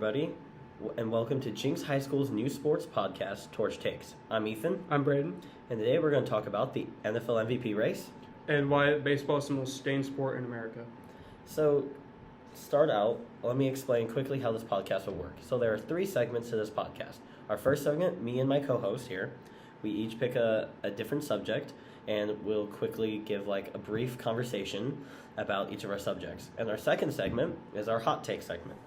everybody, and welcome to Jinx High School's new sports podcast, Torch Takes. I'm Ethan. I'm Braden. And today we're going to talk about the NFL MVP race. And why baseball is the most stained sport in America. So, start out, let me explain quickly how this podcast will work. So there are 3 segments to this podcast. Our first segment, me and my co-host here, we each pick a different subject, and we'll quickly give a brief conversation about each of our subjects. And our second segment is our hot take segment.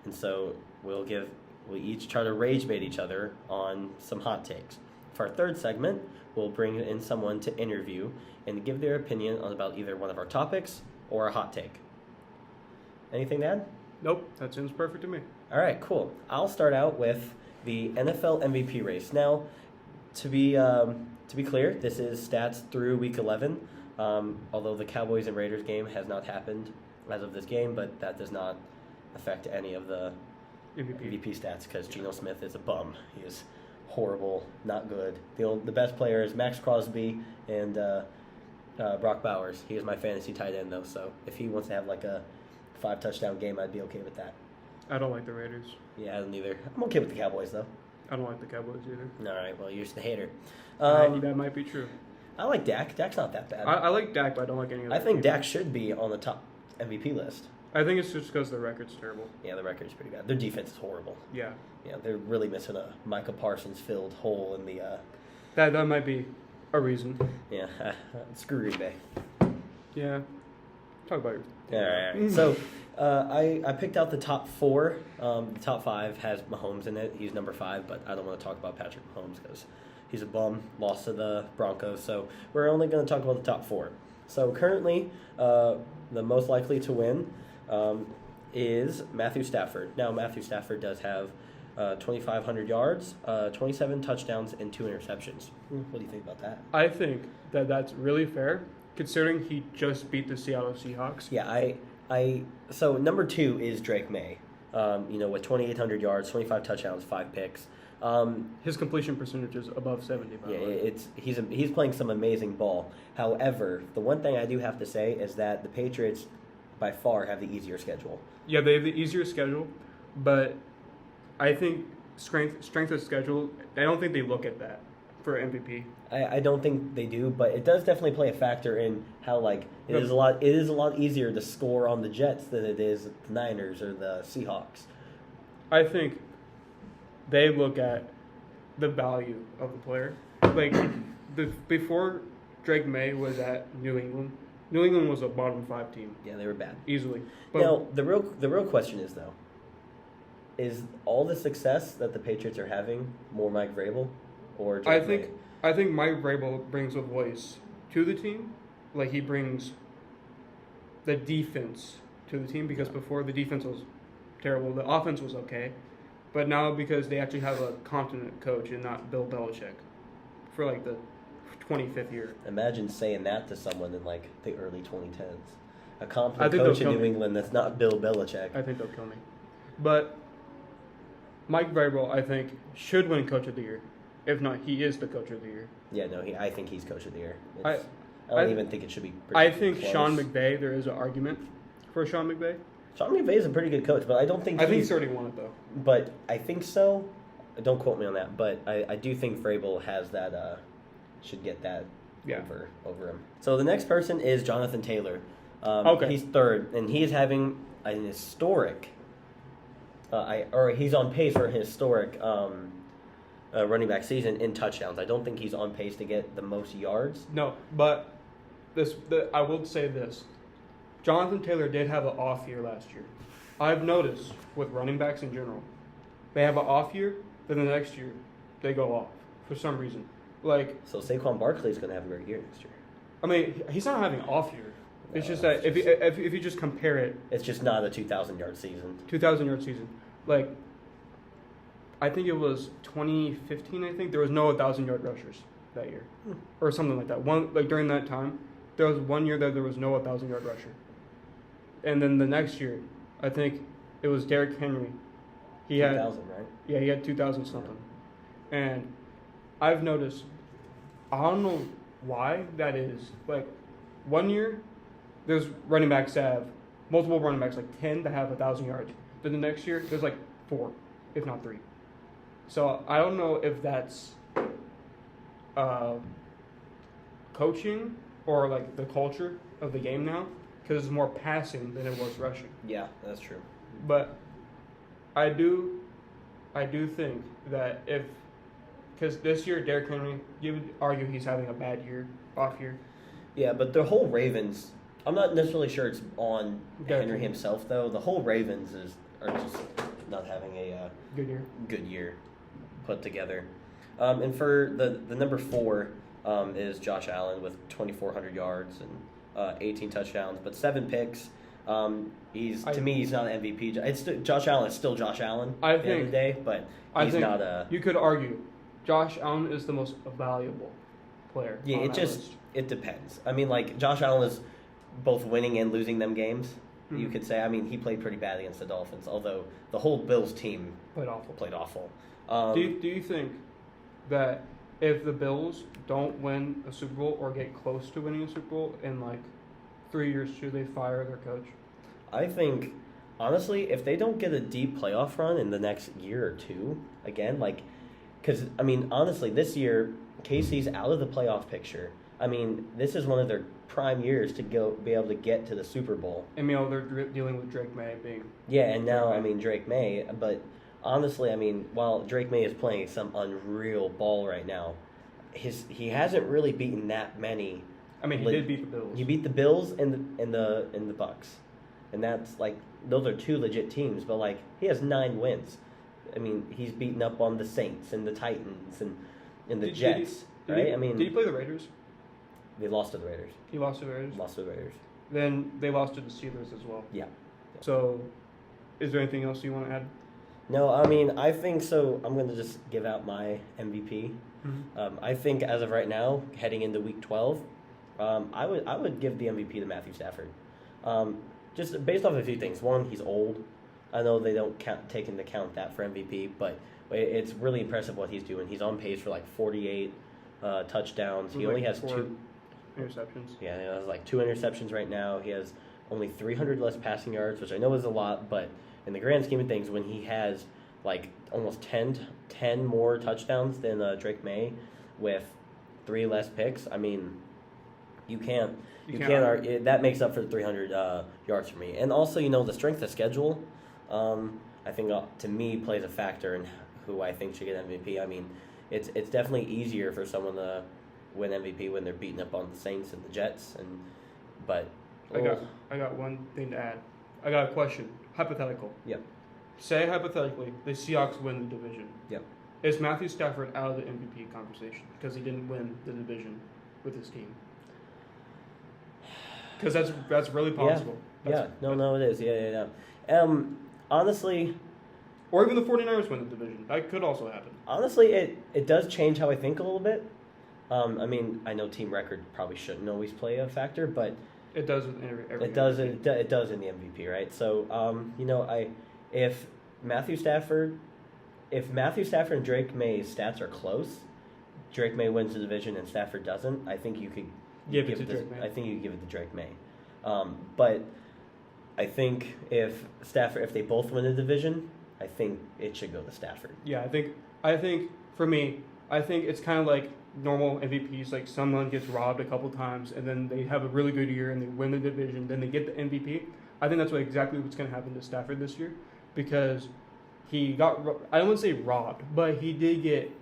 And so we each try to rage bait each other on some hot takes. For our third segment, we'll bring in someone to interview and give their opinion about either one of our topics or a hot take. Anything to add? Nope, that seems perfect to me. All right, cool. I'll start out with the NFL MVP race. Now, to be clear, this is stats through Week 11. Although the Cowboys and Raiders game has not happened as of this game, but that does not affect any of the MVP stats because Geno Smith is a bum. He is horrible, not good. The best player is Max Crosby and Brock Bowers. He is my fantasy tight end, though, so if he wants to have a 5-touchdown game, I'd be okay with that. I don't like the Raiders. Yeah, I don't either. I'm okay with the Cowboys, though. I don't like the Cowboys either. All right, well, you're just a hater. That might be true. I like Dak. Dak's not that bad. I like Dak, but I don't like any of I think Dak should be on the top MVP list. I think it's just because the record's terrible. Yeah, the record's pretty bad. Their defense is horrible. Yeah. Yeah, they're really missing a Micah Parsons-filled hole in the... That might be a reason. Yeah, screw Green Bay. Yeah. Talk about your... All right. So, I picked out the top 4. The top 5 has Mahomes in it. He's number 5, but I don't want to talk about Patrick Mahomes because he's a bum, lost to the Broncos. So, we're only going to talk about the top 4. So, currently, the most likely to win is Matthew Stafford. Now, Matthew Stafford does have 2,500 yards, 27 touchdowns, and 2 interceptions. What do you think about that? I think that's really fair, considering he just beat the Seattle Seahawks. Yeah, so number 2 is Drake May. With 2,800 yards, 25 touchdowns, 5 picks. His completion percentage is above 70. By the way. He's playing some amazing ball. However, the one thing I do have to say is that the Patriots by far have the easier schedule. Yeah, they have the easier schedule, but I think strength of schedule, I don't think they look at that for MVP. I don't think they do, but it does definitely play a factor in how it is a lot easier to score on the Jets than it is the Niners or the Seahawks. I think they look at the value of the player. Before Drake May was at New England was a bottom 5 team. Yeah, they were bad. Easily. But now, the real question is, though, is all the success that the Patriots are having more Mike Vrabel or Drake May? I think Mike Vrabel brings a voice to the team. He brings the defense to the team because before the defense was terrible. The offense was okay. But now because they actually have a competent coach and not Bill Belichick for the 25th year. Imagine saying that to someone in the early 2010s. A competent coach in New England that's not Bill Belichick. I think they'll kill me. But Mike Vrabel, I think, should win Coach of the Year. If not, he is the Coach of the Year. Yeah, no, I think he's Coach of the Year. I don't even think it should be I think close. Sean McVay, there is an argument for Sean McVay. Sean McVay is a pretty good coach, but I don't think I think he's already won it, though. But I think so. Don't quote me on that, but I do think Vrabel has that, should get that over him. So the next person is Jonathan Taylor. Okay. He's 3rd, and he's having an historic, he's on pace for a historic running back season in touchdowns. I don't think he's on pace to get the most yards. No, but I will say this. Jonathan Taylor did have an off year last year. I've noticed with running backs in general, they have an off year, then the next year they go off for some reason. So Saquon Barkley is going to have a great year next year. I mean, he's not having an off year. It's just that if you just compare it, it's just not a 2,000-yard season. 2,000-yard season, I think it was 2015. I think there was no 1,000-yard rushers that year, or something like that. During that time, there was 1 year that there was no 1,000-yard rusher. And then the next year, I think it was Derrick Henry. He had 2,000, right? Yeah, he had 2,000 something. And I've noticed, I don't know why that is. 1 year, there's running backs that have multiple running backs, 10 that have 1,000 yards. Then the next year, there's 4, if not 3. So I don't know if that's coaching or like the culture of the game now, because it's more passing than it was rushing. Yeah, that's true. But I do think that because this year Derrick Henry, you would argue he's having a bad year, off year. Yeah, but the whole Ravens, I'm not necessarily sure it's on Derrick Henry himself, though. The whole Ravens are just not having a Good year. put together. And for the number 4 is Josh Allen with 2,400 yards and 18 touchdowns, but 7 picks. He's not an MVP. Josh Allen is still Josh Allen at the end of the day, but he's not a. You could argue Josh Allen is the most valuable player. Yeah, it depends. I mean, like Josh Allen is both winning and losing them games. Mm-hmm. You could say. I mean, he played pretty bad against the Dolphins, although the whole Bills team played awful. Do you think that if the Bills don't win a Super Bowl or get close to winning a Super Bowl in like 3 years, should they fire their coach? I think, honestly, if they don't get a deep playoff run in the next year or two, again, like, because, I mean, honestly, this year, KC's out of the playoff picture. I mean, this is one of their prime years to be able to get to the Super Bowl. And, they're dealing with Drake May being... Yeah, and now, I mean, Drake May, but honestly, I mean, while Drake May is playing some unreal ball right now, he hasn't really beaten that many... I mean, he did beat the Bills. He beat the Bills and the Bucks, and that's like those are 2 legit teams. But like he has 9 wins. I mean, he's beaten up on the Saints and the Titans and the Jets, right? Did he play the Raiders? They lost to the Raiders. He lost to the Raiders. Lost to the Raiders. Then they lost to the Steelers as well. Yeah. So, is there anything else you want to add? No, I mean, I think so. I'm going to just give out my MVP. Mm-hmm. I think as of right now, heading into Week 12. I would give the MVP to Matthew Stafford, just based off a few things. One, he's old. I know they don't take into account that for MVP, but it's really impressive what he's doing. He's on pace for like 48 touchdowns. He only has 2 interceptions. Yeah, he has like 2 interceptions right now. He has only 300 less passing yards, which I know is a lot, but in the grand scheme of things, when he has like almost 10 more touchdowns than Drake May with 3 less picks, I mean. You can't argue. That makes up for the 300 yards for me. And also, the strength of schedule, I think to me plays a factor in who I think should get MVP. I mean, it's definitely easier for someone to win MVP when they're beating up on the Saints and the Jets. I got one thing to add. I got a question. Hypothetical. Yep. Say hypothetically the Seahawks win the division. Yep. Is Matthew Stafford out of the MVP conversation because he didn't win the division with his team? Because that's really possible. No, it is. Yeah. Honestly... Or even the 49ers win the division. That could also happen. Honestly, it does change how I think a little bit. I mean, I know team record probably shouldn't always play a factor, but... It does with every It does in the MVP, right? So, if Matthew Stafford and Drake May's stats are close, Drake May wins the division and Stafford doesn't, I think you could... Give it to Drake May. I think you give it to Drake May, but I think if they both win the division, I think it should go to Stafford. Yeah, I think for me, I think it's kind of like normal MVPs. Like someone gets robbed a couple times, and then they have a really good year and they win the division, then they get the MVP. I think that's exactly what's going to happen to Stafford this year, because he got I don't want to say robbed, but he did get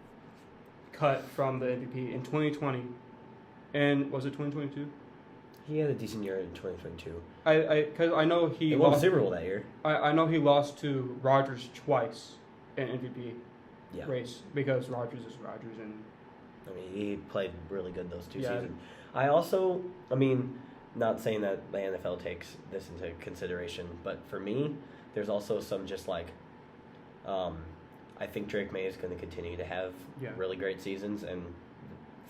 cut from the MVP in 2020. And was it 2022? He had a decent year in 2022. Because I know he won the Super Bowl that year. I know he lost to Rodgers twice in MVP race because Rodgers is Rodgers, and I mean he played really good those 2 seasons. I also, I mean, not saying that the NFL takes this into consideration, but for me, there's also some just like, I think Drake May is going to continue to have really great seasons, and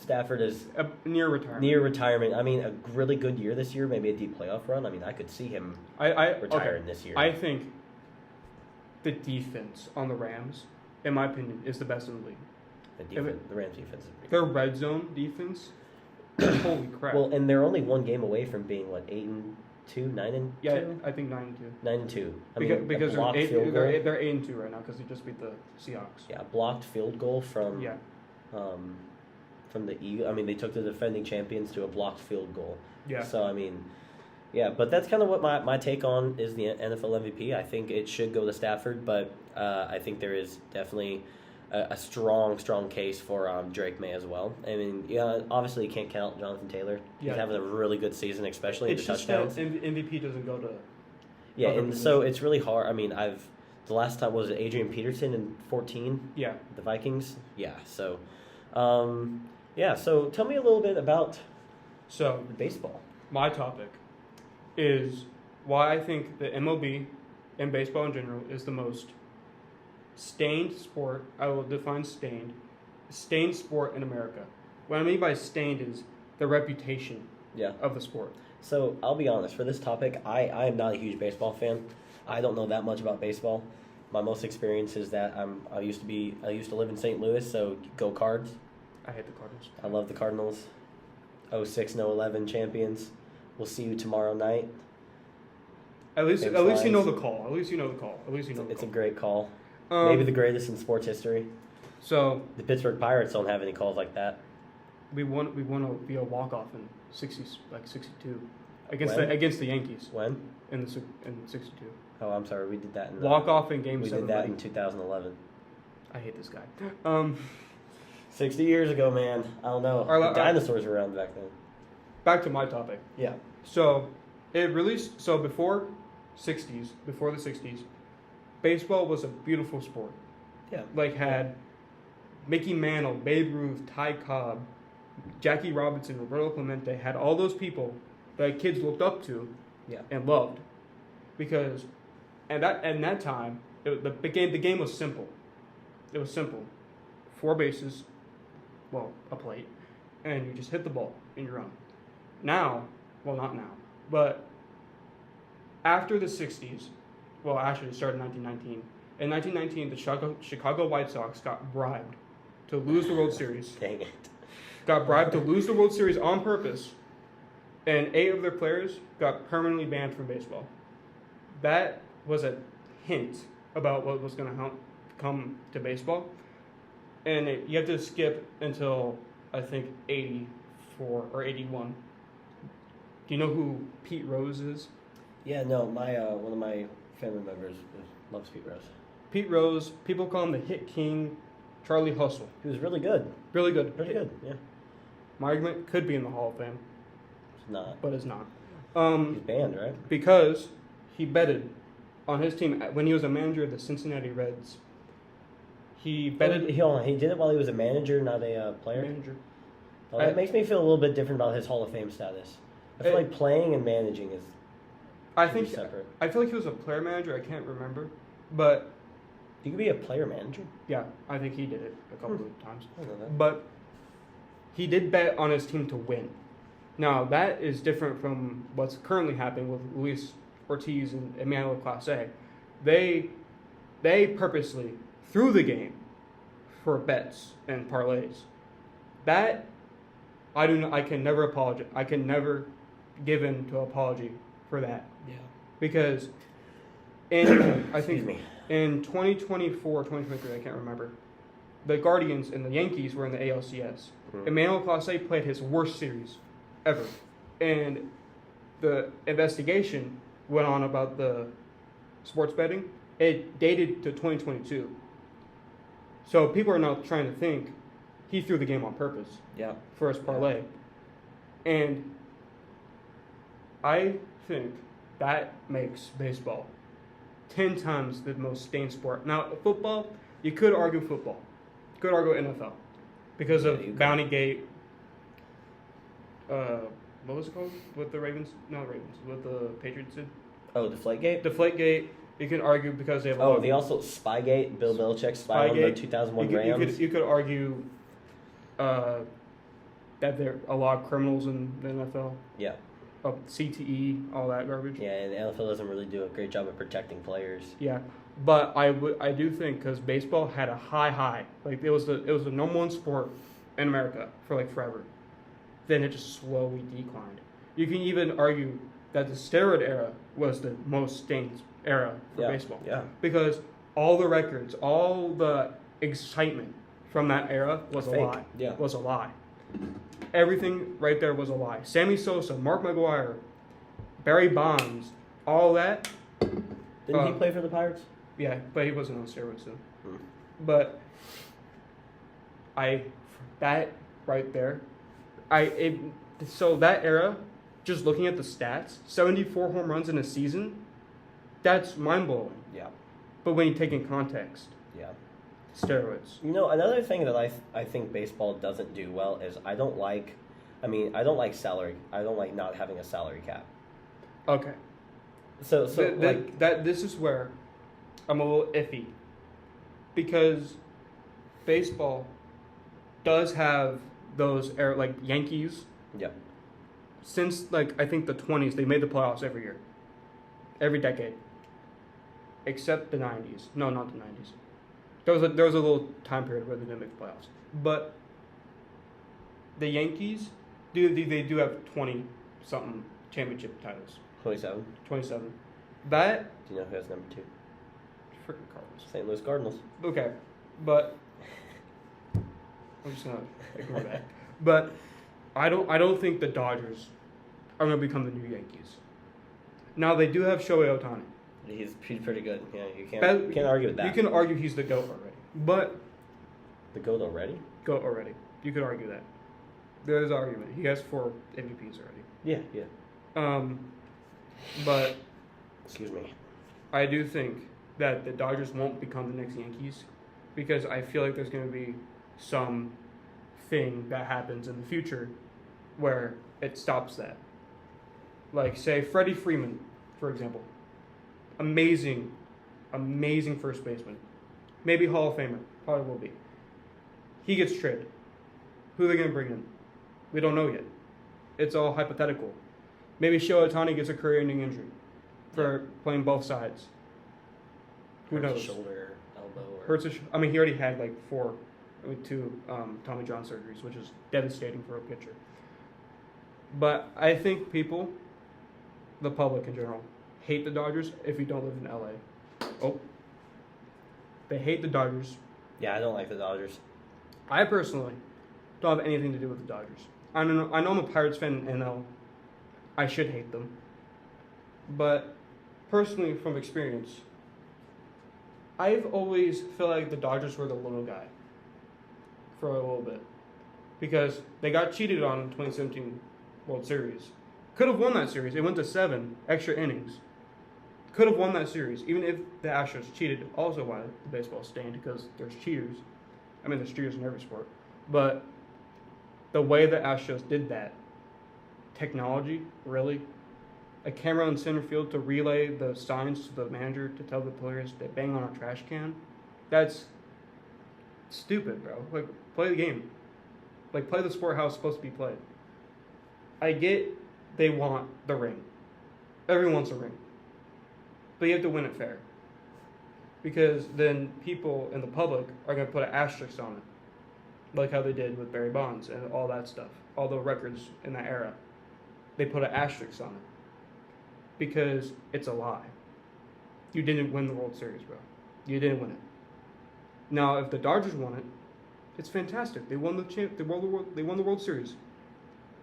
Stafford is near retirement. Near retirement. I mean, a really good year this year, maybe a deep playoff run. I mean, I could see him retiring this year. I think the defense on the Rams, in my opinion, is the best in the league. The Rams defense is pretty good. Their red zone defense, holy crap. Well, and they're only 1 game away from being, 8-2 Yeah, I think 9-2. 9-2. Because a blocked field goal. they're 8-2 right now because they just beat the Seahawks. Yeah, blocked field goal from Yeah. From the Eagles. I mean, they took the defending champions to a blocked field goal. Yeah. So I mean, yeah, but that's kind of what my take on is the NFL MVP. I think it should go to Stafford, but I think there is definitely a strong case for Drake May as well. I mean, yeah, obviously you can't count Jonathan Taylor. He's having a really good season, especially It's the touchdowns. Just that MVP doesn't go to. Yeah, and so it's really hard. I mean, the last time was it Adrian Peterson in 2014? Yeah. The Vikings. Yeah. So, So tell me a little bit about the baseball. My topic is why I think the MLB and baseball in general is the most stained sport. I will define stained sport in America. What I mean by stained is the reputation of the sport. So I'll be honest, for this topic, I am not a huge baseball fan. I don't know that much about baseball. My most experience is that I used to live in St. Louis, so go Cards. I hate the Cardinals. I love the Cardinals. 06-11 champions. We'll see you tomorrow night. At least you know the call. It's a great call. Maybe the greatest in sports history. So the Pittsburgh Pirates don't have any calls like that. We won to be a walk-off in 62 against the Yankees. When? In 62. Oh, I'm sorry. We did that in walk-off in Game 7. We did that in 2011. I hate this guy. 60 years ago, man. I don't know. The dinosaurs were around back then. Back to my topic. Yeah. So before the 60s, baseball was a beautiful sport. Yeah. Had Mickey Mantle, Babe Ruth, Ty Cobb, Jackie Robinson, Roberto Clemente, had all those people that kids looked up to and loved. Because at that time, the game was simple. It was simple. 4 bases, a plate, and you just hit the ball and you run. Now, not now, but after the 60s, actually it started in 1919. In 1919, the Chicago White Sox got bribed to lose the World Series. Dang it. Got bribed to lose the World Series on purpose, and 8 of their players got permanently banned from baseball. That was a hint about what was going to come to baseball. And you have to skip until, I think, 84 or 81. Do you know who Pete Rose is? Yeah, no, my one of my family members loves Pete Rose. Pete Rose, people call him the Hit King, Charlie Hustle. He was really good. Really good. Pretty good, yeah. My argument could be in the Hall of Fame. It's not. But it's not. He's banned, right? Because he betted on his team when he was a manager of the Cincinnati Reds. He betted. He did it while he was a manager, not a player? Manager. Well, that makes me feel a little bit different about his Hall of Fame status. I feel like playing and managing is separate. I feel like he was a player manager. I can't remember. But you could be a player manager? Yeah, I think he did it a couple of times. I know that. But he did bet on his team to win. Now, that is different from what's currently happening with Luis Ortiz and Emmanuel Clase. They purposely threw the game for bets and parlays. That I can never apologize. I can never give in to apology for that. Yeah. Because I think in 2024, 2023, I can't remember, the Guardians and the Yankees were in the ALCS. Mm-hmm. Emmanuel Clase played his worst series ever. And the investigation went on about the sports betting. It dated to 2022. So people are now trying to think he threw the game on purpose. Yeah. For his parlay. Yeah. And I think that makes baseball 10 times the most stained sport. Now, football, you could argue football. You could argue NFL. Because of Bountygate. What was it called? With the Ravens? No, Ravens. What the Patriots did? Oh, Deflategate? Deflategate. You can argue because they have they also Spygate. Bill Belichick spied on the 2001 Rams. You could argue that there are a lot of criminals in the NFL. Yeah. CTE, all that garbage. Yeah, and the NFL doesn't really do a great job of protecting players. Yeah, but I do think because baseball had a high, like it was the number one sport in America for like forever. Then it just slowly declined. You can even argue that the steroid era was the most stained era for baseball. Yeah. Because all the records, all the excitement from that era was a Fake. lie. Yeah. Was a lie. Everything right there was a lie. Sammy Sosa, Mark McGwire, Barry Bonds, all that. Didn't he play for the Pirates? Yeah, but he wasn't on steroids then. Hmm. But that right there, so that era, just looking at the stats, 74 home runs in a season, that's mind-blowing. Yeah. But when you take in context, Yeah. steroids. You know, another thing that I think baseball doesn't do well is I don't like salary. I don't like not having a salary cap. Okay. So This is where I'm a little iffy, because baseball does have those like Yankees. Yeah. Since I think the 20s, they made the playoffs every year, every decade, except the 90s. No, not the 90s. There was a little time period where they didn't make the playoffs. But the Yankees they do have 20-something championship titles. 27. 27. That Do you know who has number 2? freaking Cardinals. St. Louis Cardinals. Okay, but I'm just gonna ignore that. But I don't think the Dodgers are gonna become the new Yankees. Now they do have Shohei Ohtani. He's pretty good. Yeah, you can't argue with that. You can argue he's the GOAT already, but The GOAT already? GOAT already. You could argue that. There is an argument. He has 4 MVPs already. Yeah. But Excuse me. I do think that the Dodgers won't become the next Yankees, because I feel like there's going to be some thing that happens in the future where it stops that. Like, say, Freddie Freeman, for example. Amazing first baseman. Maybe Hall of Famer. Probably will be. He gets traded. Who are they going to bring in? We don't know yet. It's all hypothetical. Maybe Shohei Ohtani gets a career-ending injury for playing both sides. Who knows? Shoulder, elbow. He already had 2 Tommy John surgeries, which is devastating for a pitcher. But I think people, the public in general, hate the Dodgers if you don't live in LA. Oh. They hate the Dodgers. Yeah, I don't like the Dodgers. I personally don't have anything to do with the Dodgers. I know I'm a Pirates fan and I should hate them. But personally, from experience, I've always felt like the Dodgers were the little guy for a little bit, because they got cheated on in 2017 World Series. Could have won that series. It went to 7 extra innings. Could have won that series, even if the Astros cheated. Also, why the baseball stained, because there's cheaters. I mean, there's cheaters in every sport. But the way the Astros did that, technology, really, a camera in center field to relay the signs to the manager to tell the players to bang on a trash can, that's stupid, bro. Play the game. Play the sport how it's supposed to be played. I get they want the ring. Everyone wants a ring. But you have to win it fair. Because then people in the public are going to put an asterisk on it. Like how they did with Barry Bonds and all that stuff. All the records in that era. They put an asterisk on it. Because it's a lie. You didn't win the World Series, bro. You didn't win it. Now, if the Dodgers won it, it's fantastic. They won the World Series.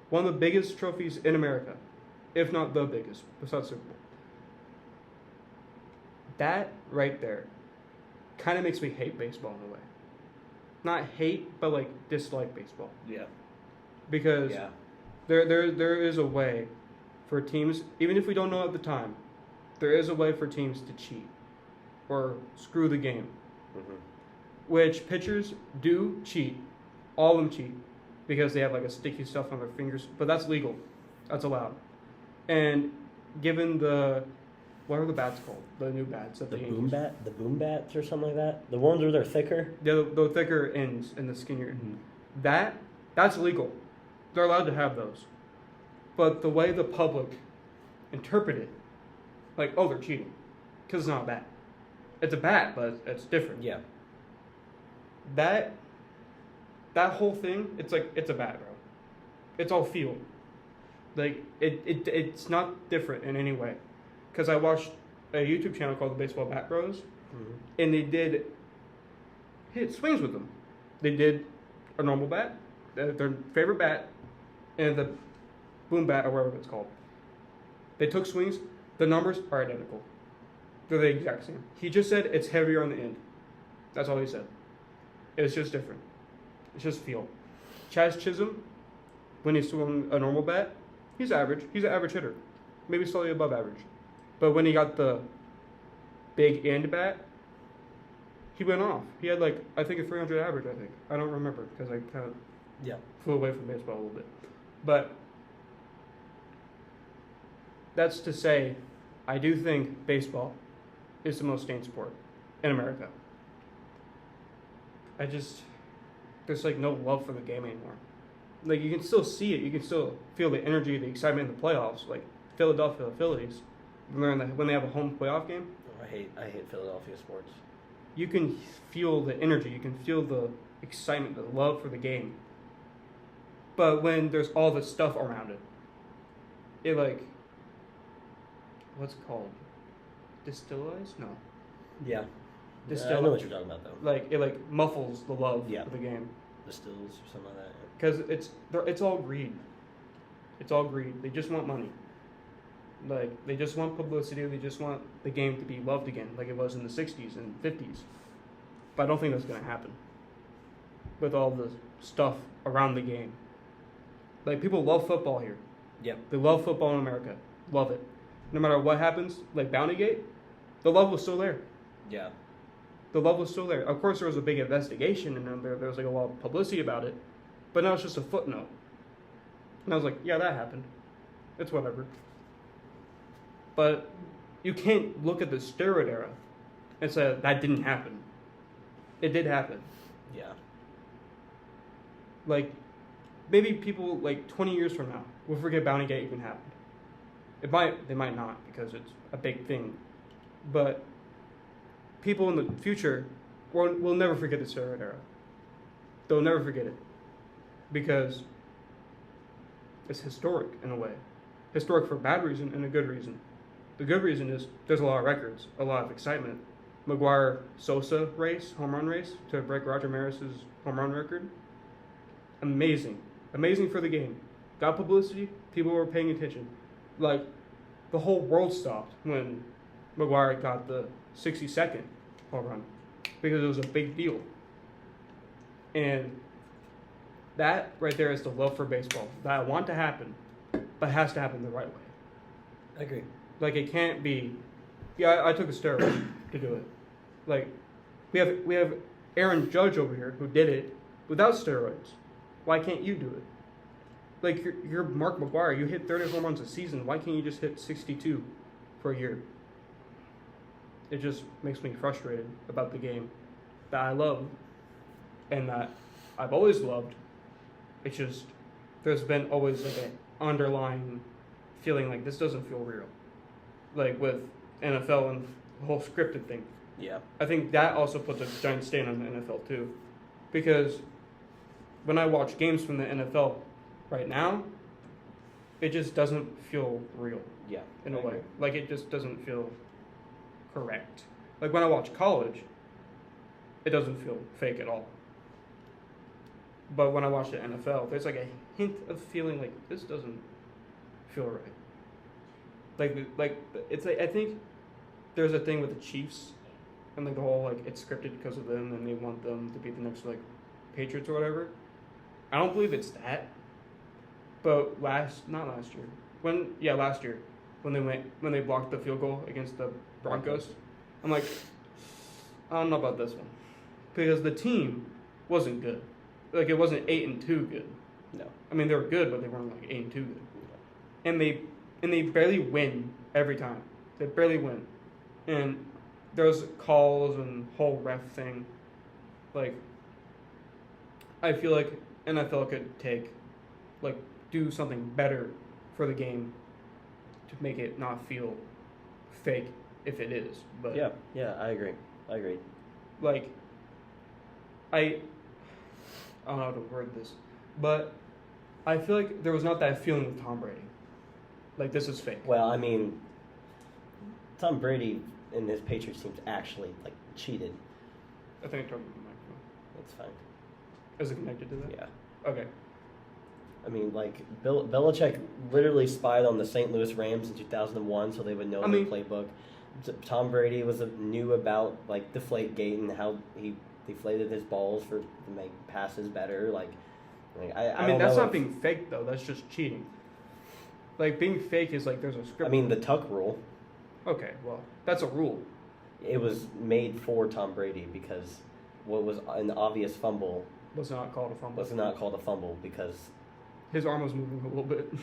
One of the biggest trophies in America, if not the biggest, besides Super Bowl. That right there kind of makes me hate baseball in a way. Not hate, but dislike baseball. Yeah. Because there is a way for teams, even if we don't know at the time, there is a way for teams to cheat or screw the game. Mm-hmm. Which pitchers do cheat. All of them cheat because they have a sticky stuff on their fingers. But that's legal. That's allowed. And given what are the bats called? The new bats that the Yankees. boom bat, the boom bats or something like that. The ones where they're thicker. The thicker ends and the skinnier. Mm-hmm. That's legal. They're allowed to have those. But the way the public interpret it, they're cheating, because it's not a bat. It's a bat, but it's different. Yeah. That whole thing, it's a bat, bro. It's all feel. Like it's not different in any way, because I watched a YouTube channel called the Baseball Bat Bros, and they did hit swings with them. They did a normal bat, their favorite bat, and the boom bat or whatever it's called. They took swings. The numbers are identical. They're the exact same. He just said it's heavier on the end. That's all he said. It's just different. It's just feel. Chaz Chisholm, when he's swinging a normal bat, he's average. He's an average hitter. Maybe slightly above average. But when he got the big end bat, he went off. He had I think a 300 average, I think. I don't remember because I kind of flew away from baseball a little bit. But that's to say, I do think baseball is the most stained sport in America. There's no love for the game anymore. You can still see it. You can still feel the energy, the excitement in the playoffs. Like Philadelphia Phillies, when they have a home playoff game. I hate Philadelphia sports. You can feel the energy. You can feel the excitement, the love for the game. But when there's all the stuff around it, what's it called? Distillized? No. Yeah. Distill. I know what you're talking about, though. It muffles the love of the game. Distills or something like that. Because it's all greed. It's all greed. They just want money. They just want publicity. They just want the game to be loved again, like it was in the 60s and 50s. But I don't think that's going to happen with all the stuff around the game. People love football here. Yep. They love football in America. Love it. No matter what happens, like Bountygate, the love was still there. Yeah. The love was still there. Of course, there was a big investigation, and there was a lot of publicity about it. But now it's just a footnote. And I was like, yeah, that happened. It's whatever. But you can't look at the steroid era and say that didn't happen. It did happen. Yeah. Maybe people 20 years from now will forget Bountygate even happened. They might not because it's a big thing. But people in the future will never forget the steroid era. They'll never forget it. Because it's historic in a way. Historic for a bad reason and a good reason. The good reason is there's a lot of records, a lot of excitement. McGuire-Sosa home run race to break Roger Maris's home run record. Amazing. Amazing for the game. Got publicity, people were paying attention. The whole world stopped when McGuire got the 62nd home run because it was a big deal. And that right there is the love for baseball that I want to happen, but it has to happen the right way. I agree. It can't be. Yeah, I took a steroid to do it. We have Aaron Judge over here who did it without steroids. Why can't you do it? You're Mark McGuire. You hit 30 home runs a season. Why can't you just hit 62 for a year? It just makes me frustrated about the game that I love and that I've always loved. It's just there's been always an underlying feeling this doesn't feel real. With NFL and the whole scripted thing. Yeah. I think that also puts a giant stain on the NFL too. Because when I watch games from the NFL right now, it just doesn't feel real. Yeah. In a way. It just doesn't feel correct. When I watch college, it doesn't feel fake at all. But when I watch the NFL, there's a hint of feeling this doesn't feel right. I think there's a thing with the Chiefs and the whole it's scripted because of them and they want them to be the next Patriots or whatever. I don't believe it's that. But last year when they blocked the field goal against the Broncos, I'm I don't know about this one because the team wasn't good. It wasn't 8-2 good. No. I mean they were good, but they weren't 8-2 good. And they barely win every time. They barely win. And there's calls and whole ref thing. I feel like NFL could do something better for the game to make it not feel fake if it is. But yeah, I agree. I don't know how to word this, but I feel like there was not that feeling with Tom Brady. Like, this is fake. Well, I mean, Tom Brady and his Patriots teams actually cheated. I think I turned the microphone. That's fine. Is it connected to that? Yeah. Okay. I mean, Belichick literally spied on the St. Louis Rams in 2001 so they would know their playbook. Tom Brady knew about Deflategate and how he deflated his balls to make passes better. I mean, that's not being fake though. That's just cheating. Like, being fake is there's a script. I mean, the Tuck rule. Okay, well, that's a rule. It was made for Tom Brady because what was an obvious fumble was not called a fumble. Was not called a fumble because his arm was moving a little bit.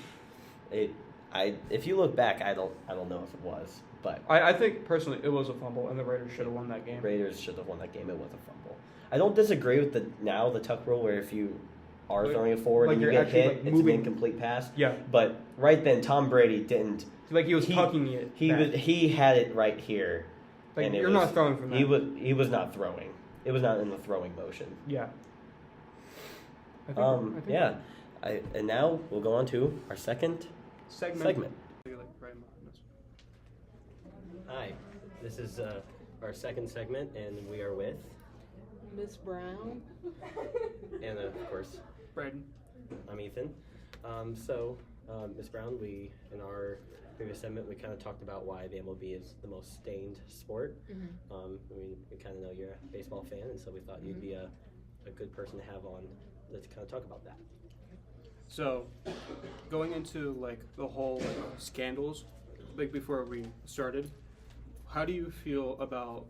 If you look back, I don't know if it was, but I think personally it was a fumble, and the Raiders should have won that game. Raiders should have won that game. It was a fumble. I don't disagree with the Tuck rule where if you are throwing it forward and you get hit, it's an incomplete pass. Yeah. But right then, Tom Brady didn't. He was tucking it. He had it right here. And you're not throwing from that. He was not throwing. It was not in the throwing motion. Yeah. Yeah. And now we'll go on to our second segment. Hi, this is our second segment, and we are with Miss Brown. And of course, Braden. I'm Ethan. Miss Brown, in our previous segment, we kind of talked about why the MLB is the most stained sport. Mm-hmm. We kind of know you're a baseball fan, and so we thought you'd be a good person to have on to kind of talk about that. So, going into the whole scandals, before we started, how do you feel about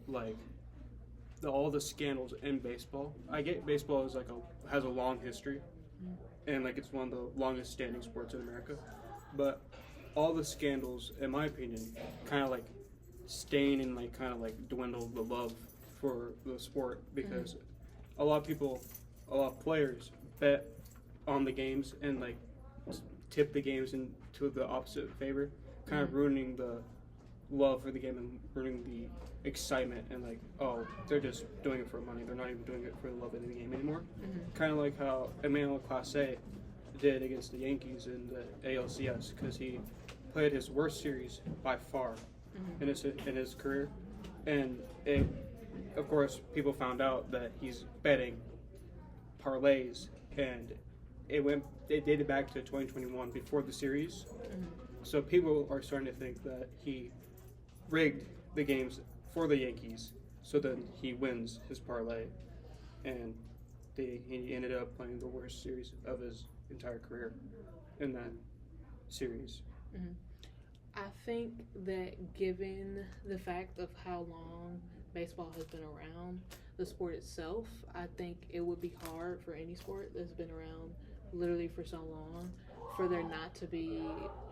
all the scandals in baseball? I get baseball has a long history, and it's one of the longest standing sports in America, but all the scandals, in my opinion, kind of stain and dwindle the love for the sport because a lot of players bet on the games and tip the games into the opposite favor, kind of ruining the love for the game and ruining the excitement and they're just doing it for money. They're not even doing it for the love of the game anymore. Kind of like how Emmanuel Clase did against the Yankees in the ALCS because he played his worst series by far in his career, and of course people found out that he's betting parlays, and it dated back to 2021 before the series. So people are starting to think that he rigged the games for the Yankees so then he wins his parlay, and he ended up playing the worst series of his entire career in that series. I think that given the fact of how long baseball has been around, the sport itself, I think it would be hard for any sport that's been around literally for so long for there not to be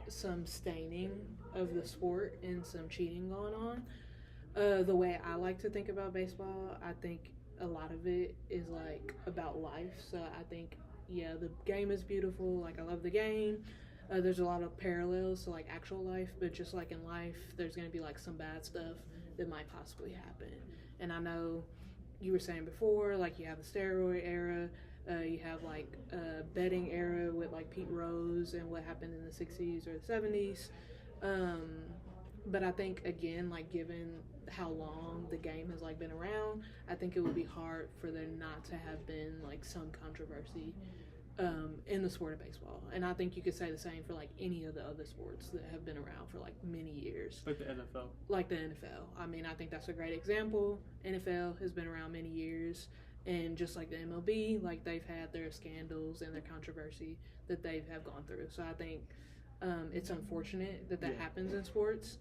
some staining of the sport and some cheating going on. The way I like to think about baseball, I think a lot of it is about life. So I think, yeah, the game is beautiful. I love the game. There's a lot of parallels to actual life, but just in life, there's going to be some bad stuff that might possibly happen. And I know you were saying before, you have the steroid era, you have betting era with Pete Rose and what happened in the 60s or the 70s. But I think again, given how long the game has been around, I think it would be hard for there not to have been some controversy in the sport of baseball. And I think you could say the same for any of the other sports that have been around for many years. Like the NFL. Like the NFL. I mean, I think that's a great example. NFL has been around many years, and just like the MLB, they've had their scandals and their controversy that they have gone through. So I think it's unfortunate that happens in sports,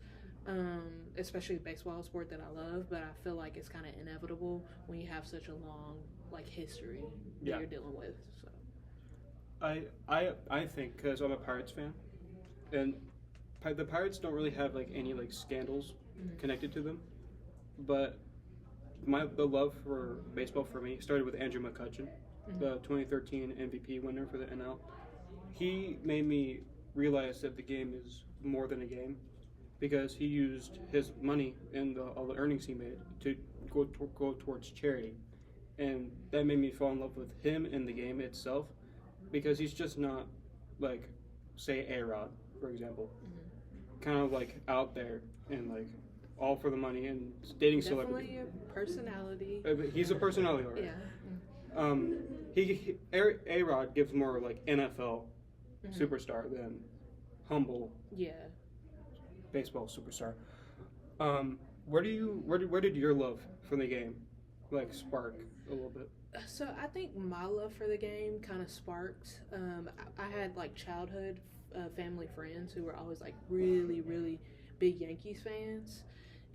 especially baseball, a sport that I love, but I feel like it's kind of inevitable when you have such a long history that you're dealing with. So I think, because I'm a Pirates fan, and the Pirates don't really have any scandals connected to them, but the love for baseball for me started with Andrew McCutchen, the 2013 MVP winner for the NL. He made me realize that the game is more than a game, because he used his money and all the earnings he made to go towards charity, and that made me fall in love with him and the game itself, because he's just not say A-Rod, for example, Mhm. kind of like out there and like all for the money and dating celebrity. Definitely a personality. But he's a personality, all right. Yeah. A-Rod gives more like NFL Mhm. superstar than humble Yeah. baseball superstar. Where did your love for the game like spark a little bit? So I think my love for the game kind of sparked. I had like childhood family friends who were always like really, really big Yankees fans,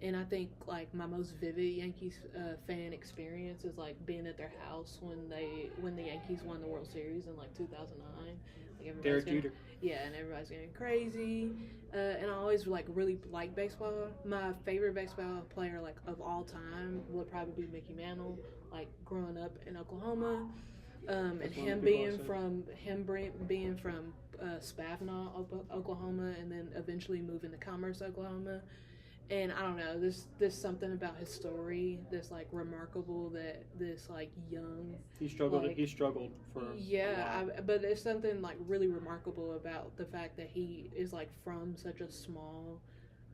and I think like my most vivid Yankees fan experience is like being at their house when the Yankees won the World Series in like 2009. Like Derek Jeter. Yeah, and everybody's getting crazy. And I always like really liked baseball. My favorite baseball player like of all time would probably be Mickey Mantle. Like growing up in Oklahoma, and him being from Spavinaw, Oklahoma, and then eventually moving to Commerce, Oklahoma. And I don't know, there's something about his story that's like remarkable, that this like young He struggled. like, He struggled for but there's something like really remarkable about the fact that he is like from such a small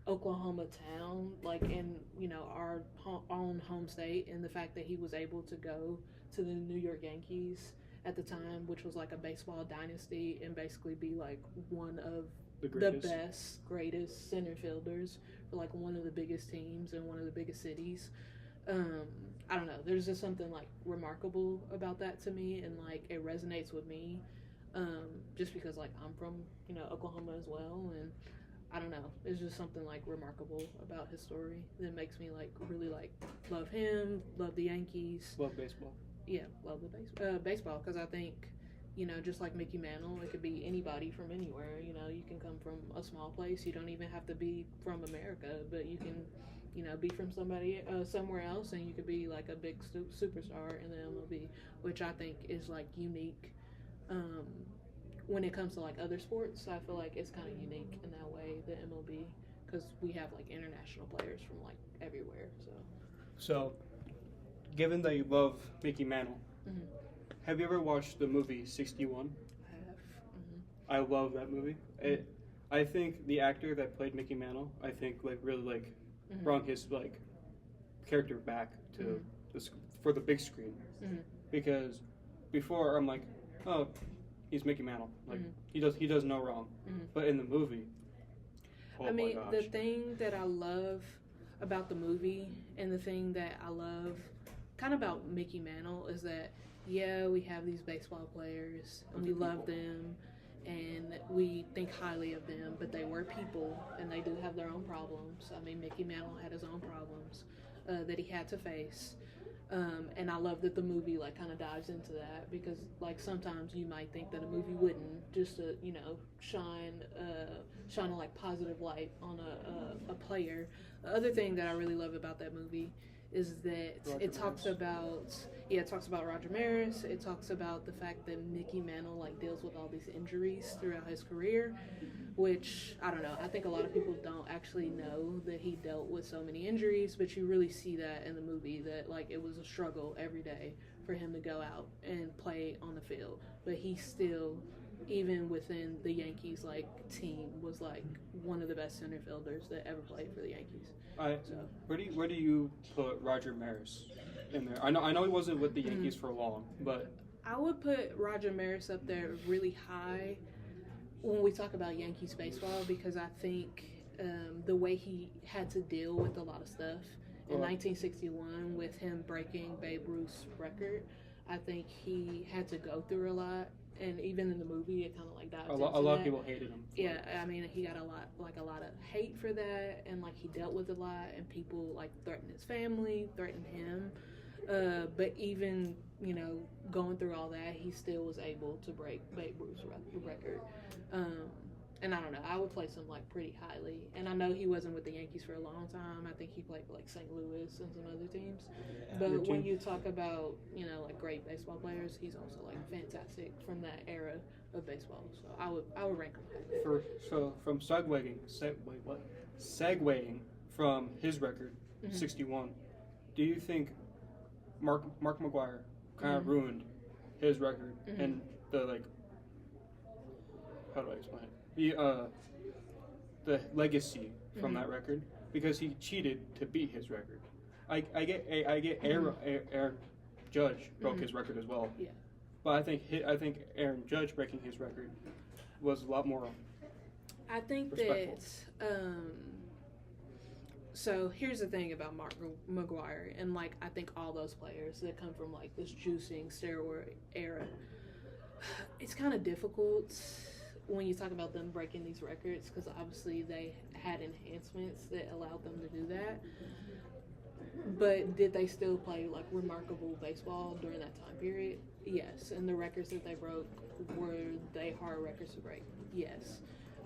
Oklahoma town, like in our own home state, and the fact that he was able to go to the New York Yankees at the time, which was like a baseball dynasty, and basically be like one of the best, greatest center fielders for like one of the biggest teams in one of the biggest cities. I don't know. There's just something like remarkable about that to me, and like it resonates with me, just because like I'm from Oklahoma as well, and I don't know. It's just something like remarkable about his story that makes me like really like love him, love the Yankees, love baseball. Yeah, love the baseball, because I think just like Mickey Mantle, it could be anybody from anywhere. You can come from a small place. You don't even have to be from America, but you can be from somewhere else, and you could be like a big superstar in the MLB, which I think is like unique. When it comes to like other sports, I feel like it's kind of unique in that way, the MLB, because we have like international players from like everywhere. So, given that you love Mickey Mantle, Mm-hmm. have you ever watched the movie 61? I have. Mm-hmm. I love that movie. I think the actor that played Mickey Mantle, I think like really like Mm-hmm. brought his like character back to Mm-hmm. for the big screen, Mm-hmm. because before I'm like, oh, he's Mickey Mantle, like Mm-hmm. he does no wrong, Mm-hmm. but in the movie, I mean, my gosh. the thing that I love about the movie, and the thing that I love kind of about Mickey Mantle, is that we have these baseball players and we love them and we think highly of them, but they were people and they do have their own problems. I mean, Mickey Mantle had his own problems that he had to face. And I love that the movie like kind of dives into that, because like sometimes you might think that a movie wouldn't, just to shine a like positive light on a player. The other thing that I really love about that movie is that it talks about Roger Maris. It talks about the fact that Mickey Mantle like deals with all these injuries throughout his career, which I don't know. I think a lot of people don't actually know that he dealt with so many injuries, but you really see that in the movie, that like it was a struggle every day for him to go out and play on the field, but he still, even within the Yankees like team, was like one of the best center fielders that ever played for the Yankees. Where do you put Roger Maris in there? I know he wasn't with the Yankees for long, but I would put Roger Maris up there really high when we talk about Yankees baseball, because I think the way he had to deal with a lot of stuff in 1961 with him breaking Babe Ruth's record, I think he had to go through a lot. And even in the movie, it kind of like dives into that. A lot of people hated him. Yeah, I mean, he got a lot of hate for that, and like he dealt with a lot, and people like threatened his family, threatened him. But even going through all that, he still was able to break Babe Ruth's record. And I don't know, I would place him like pretty highly. And I know he wasn't with the Yankees for a long time. I think he played for like St. Louis and some other teams. Yeah. But when you talk about like great baseball players, he's also like fantastic from that era of baseball. So I would rank him high. From segueing from his record, 61, do you think Mark McGwire kind of ruined his record and the like? How do I explain it? the legacy from that record because he cheated to beat his record. I get Aaron Judge broke his record as well. Yeah. But I think Aaron Judge breaking his record was a lot more. I think respectful. that. So here's the thing about Mark McGwire, and like I think all those players that come from like this juicing steroid era, it's kind of difficult when you talk about them breaking these records because obviously they had enhancements that allowed them to do that. But did they still play like remarkable baseball during that time period? Yes. And the records that they broke, were they hard records to break? Yes.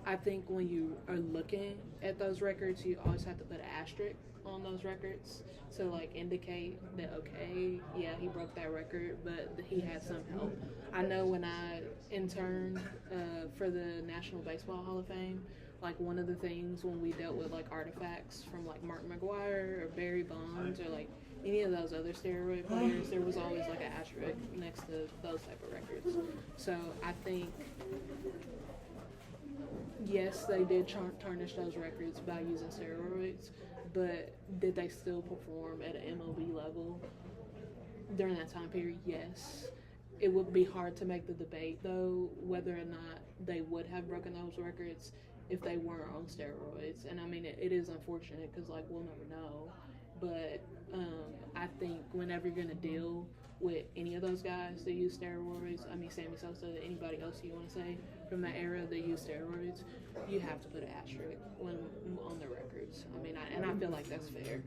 I think when you are looking at those records, you always have to put an asterisk on those records to like indicate that okay, yeah, he broke that record, but he had some help. I know when I interned for the National Baseball Hall of Fame, like one of the things when we dealt with like artifacts from like Mark McGwire or Barry Bonds or like any of those other steroid players, there was always like an asterisk next to those type of records. So I think yes, they did tarnish those records by using steroids, but did they still perform at an MLB level during that time period? Yes. It would be hard to make the debate, though, whether or not they would have broken those records if they weren't on steroids. And, I mean, it is unfortunate because, like, we'll never know. But I think whenever you're going to deal with any of those guys that use steroids, I mean, Sammy Sosa, anybody else you want to say from that era that use steroids, you have to put an asterisk when on the records. I mean, I feel like that's fair.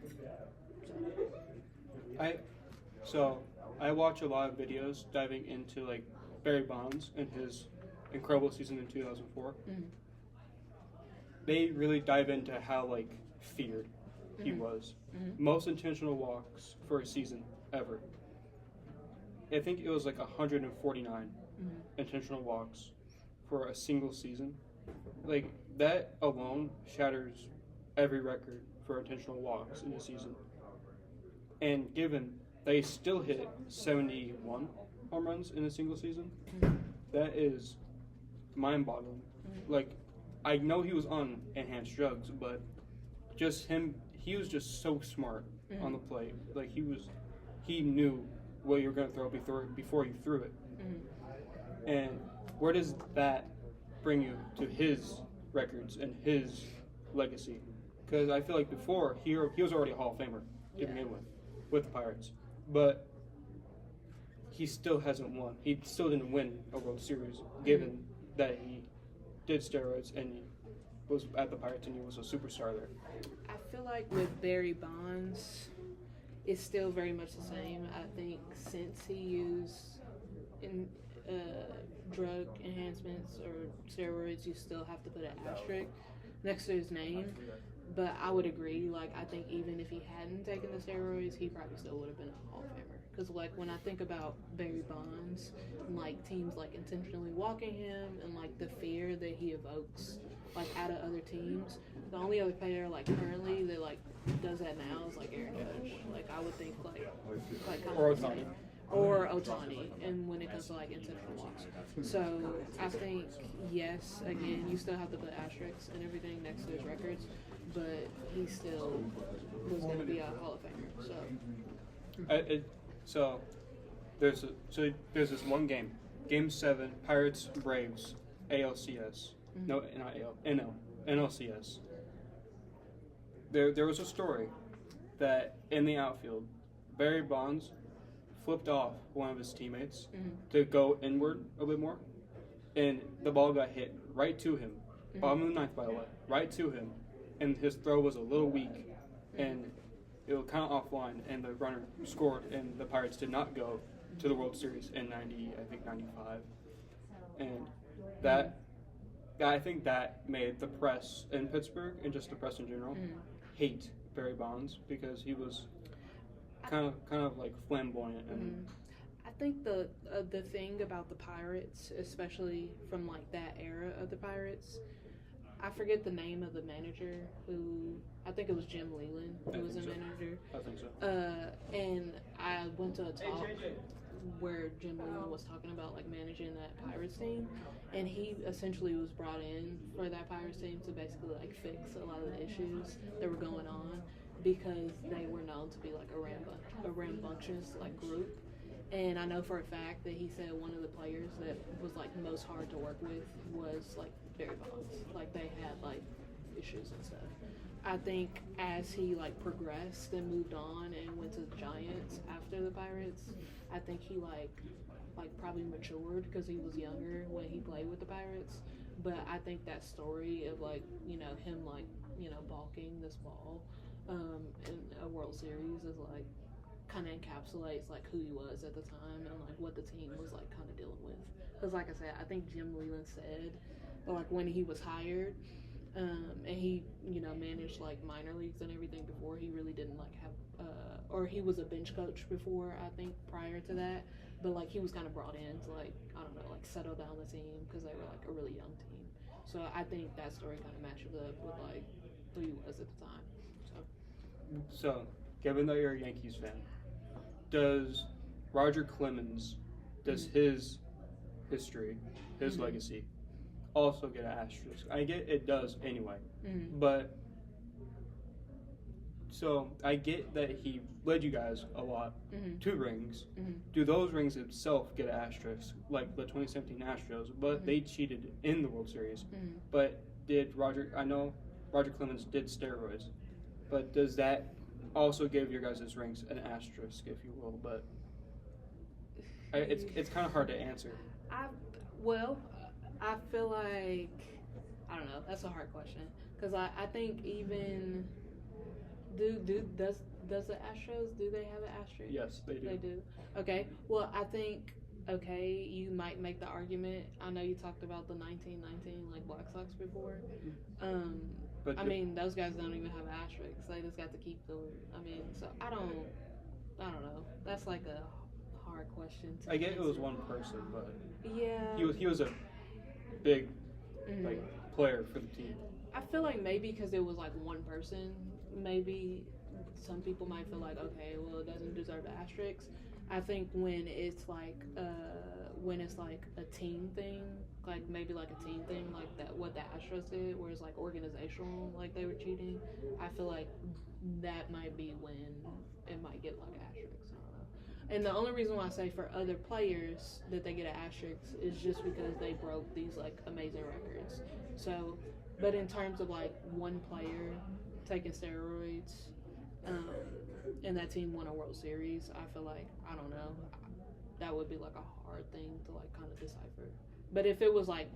So I watch a lot of videos diving into like Barry Bonds and his incredible season in 2004. They really dive into how like feared he was. Most intentional walks for a season ever. I think it was like 149 intentional walks for a single season. Like that alone shatters every record for intentional walks in a season. And given they still hit 71 home runs in a single season, that is mind-boggling. Like, I know he was on enhanced drugs, but just him, he was just so smart on the plate. Like, he knew what you were going to throw before you threw it. And where does that bring you to his records and his legacy? Because I feel like before, he was already a Hall of Famer to begin with the Pirates. But he still hasn't won. He still didn't win a World Series, given that he did steroids and he was at the Pirates and he was a superstar there. I feel like with Barry Bonds, it's still very much the same. I think since he used drug enhancements or steroids, you still have to put an asterisk next to his name. But I would agree, like, I think even if he hadn't taken the steroids, he probably still would have been a Hall of Famer. Because, like, when I think about Barry Bonds, and, like, teams, like, intentionally walking him and, like, the fear that he evokes, like, out of other teams, the only other player, like, currently that, like, does that now is, like, Aaron Judge. Like, I would think, like Or Ohtani. Or Ohtani, and when it comes to like intentional walks. So I think yes, again, you still have to put asterisks and everything next to his records, but he still was going to be a Hall of Famer. So there's this one game, Game 7, Pirates Braves, ALCS. No, not AL, NLCS. There was a story that in the outfield, Barry Bonds flipped off one of his teammates to go inward a bit more, and the ball got hit right to him. Bottom of the ninth, by the way, right to him, and his throw was a little weak, and it was kind of offline, and the runner scored, and the Pirates did not go to the World Series in 95, and I think that made the press in Pittsburgh and just the press in general hate Barry Bonds because he was kind of like flamboyant and I think the thing about the Pirates, especially from like that era of the Pirates, I forget the name of the manager who, I think it was Jim Leland who was the manager. I think so. And I went to a talk where Jim Leland was talking about like managing that Pirates team, and he essentially was brought in for that Pirates team to basically like fix a lot of the issues that were going on because they were known to be like a rambunctious like group. And I know for a fact that he said one of the players that was like most hard to work with was like Barry Bonds. Like they had like issues and stuff. I think as he like progressed and moved on and went to the Giants after the Pirates, I think he like probably matured because he was younger when he played with the Pirates. But I think that story of like him like balking this ball in a World Series is like kind of encapsulates like who he was at the time and like what the team was like kind of dealing with. Because like I said, I think Jim Leland said like when he was hired and he managed like minor leagues and everything before, he really didn't like have or he was a bench coach before, I think, prior to that, but like he was kind of brought in to like I don't know, like settle down the team because they were like a really young team. So I think that story kind of matches up with like who he was at the time. So, given that you're a Yankees fan, does Roger Clemens, does his history, his legacy, also get an asterisk? I get it does anyway, but so I get that he led you guys a lot to rings. Do those rings itself get an asterisk, like the 2017 Astros? But they cheated in the World Series. But I know Roger Clemens did steroids, but does that also give your guys' rings an asterisk, if you will? But it's kind of hard to answer. I feel like I don't know. That's a hard question because I think even does the Astros, do they have an asterisk? Yes, they do. They do. Okay. Well, I think you might make the argument. I know you talked about the 1919 like Black Sox before. But I mean, those guys don't even have asterisks. They just got to keep the. I mean, so I don't know. That's like a hard question. I get it was one person, but yeah, he was a big like player for the team. I feel like maybe because it was like one person, maybe some people might feel like, okay, well, it doesn't deserve the asterisks. I think when it's like a team thing, like maybe like a team thing, like that what the Astros did, where it's like organizational, like they were cheating. I feel like that might be when it might get like asterisks. I don't know. And the only reason why I say for other players that they get an asterisk is just because they broke these like amazing records. So, but in terms of like one player taking steroids, and that team won a World Series, I feel like, I don't know, that would be like a hard thing to like kind of decipher. But if it was like,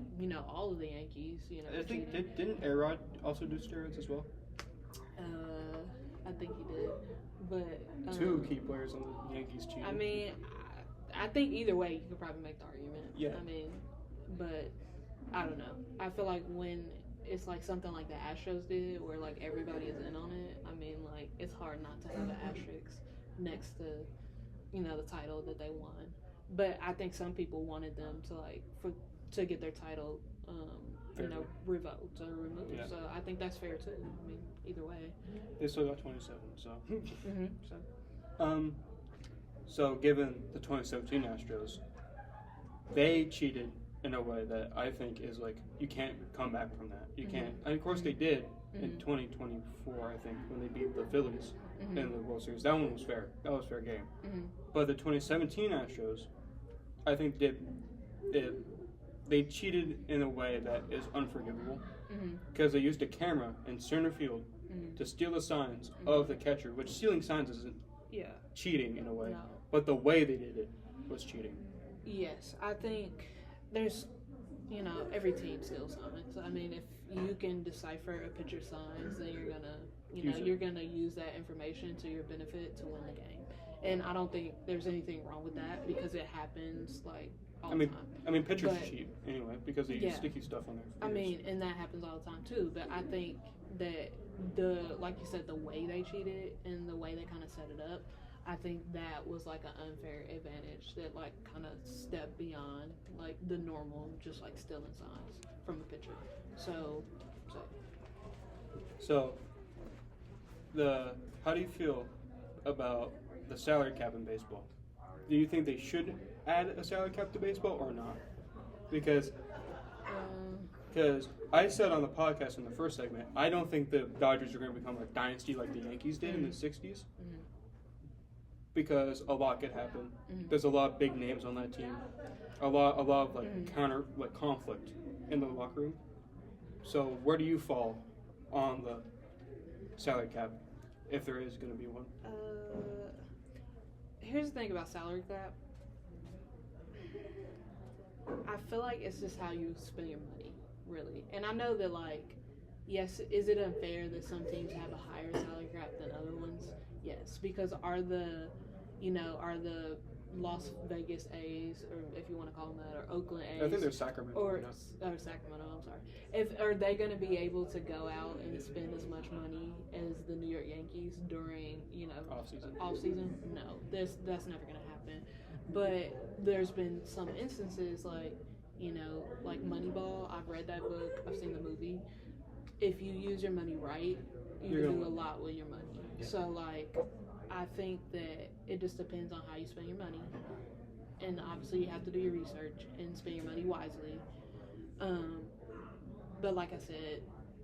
all of the Yankees, I think didn't A-Rod also do steroids as well? I think he did, but two key players on the Yankees cheated. I mean, I think either way you could probably make the argument. Yeah. I mean, but I don't know. I feel like when it's like something like the Astros did, where like everybody is in on it. I mean, like it's hard not to have an asterisk next to, the title that they won. But I think some people wanted them to to get their title, revoked or removed. Yeah. So I think that's fair too. I mean, either way. They still got 27. So. So given the 2017 Astros, they cheated in a way that I think is like you can't come back from that. You can't. And of course they did in 2024. I think when they beat the Phillies in the World Series, that one was fair. That was fair game. But the 2017 Astros, I think they cheated in a way that is unforgivable because they used a camera in center field to steal the signs of the catcher, which stealing signs isn't cheating in a way, but the way they did it was cheating. Yes, I think there's, every team steals signs. I mean, if you can decipher a pitcher's signs, then you're gonna use that information to your benefit to win the game. And I don't think there's anything wrong with that because it happens like all the time. I mean, pitchers cheat anyway because they use sticky stuff on their fingers. I mean, and that happens all the time too. But I think that like you said, the way they cheated and the way they kind of set it up, I think that was like an unfair advantage that like kind of stepped beyond like the normal, just like stealing signs from a pitcher. So how do you feel about the salary cap in baseball? do you think they should add a salary cap to baseball or not? Because I said on the podcast in the first segment, I don't think the Dodgers are going to become a dynasty like the Yankees did in the 60s. Because a lot could happen. There's a lot of big names on that team. A lot of conflict in the locker room. So where do you fall on the salary cap, if there is going to be one? Here's the thing about salary cap. I feel like it's just how you spend your money, really. And I know that, like, yes, is it unfair that some teams have a higher salary cap than other ones? Yes, because are the Las Vegas A's, or if you want to call them that, or Oakland A's, I think they're Sacramento. or Sacramento. I'm sorry. Are they going to be able to go out and spend as much money as the New York Yankees during off season? No, that's never going to happen. But there's been some instances like Moneyball. I've read that book. I've seen the movie. If you use your money right, you can do a lot with your money. So, like, I think that it just depends on how you spend your money. And obviously you have to do your research and spend your money wisely. But like I said,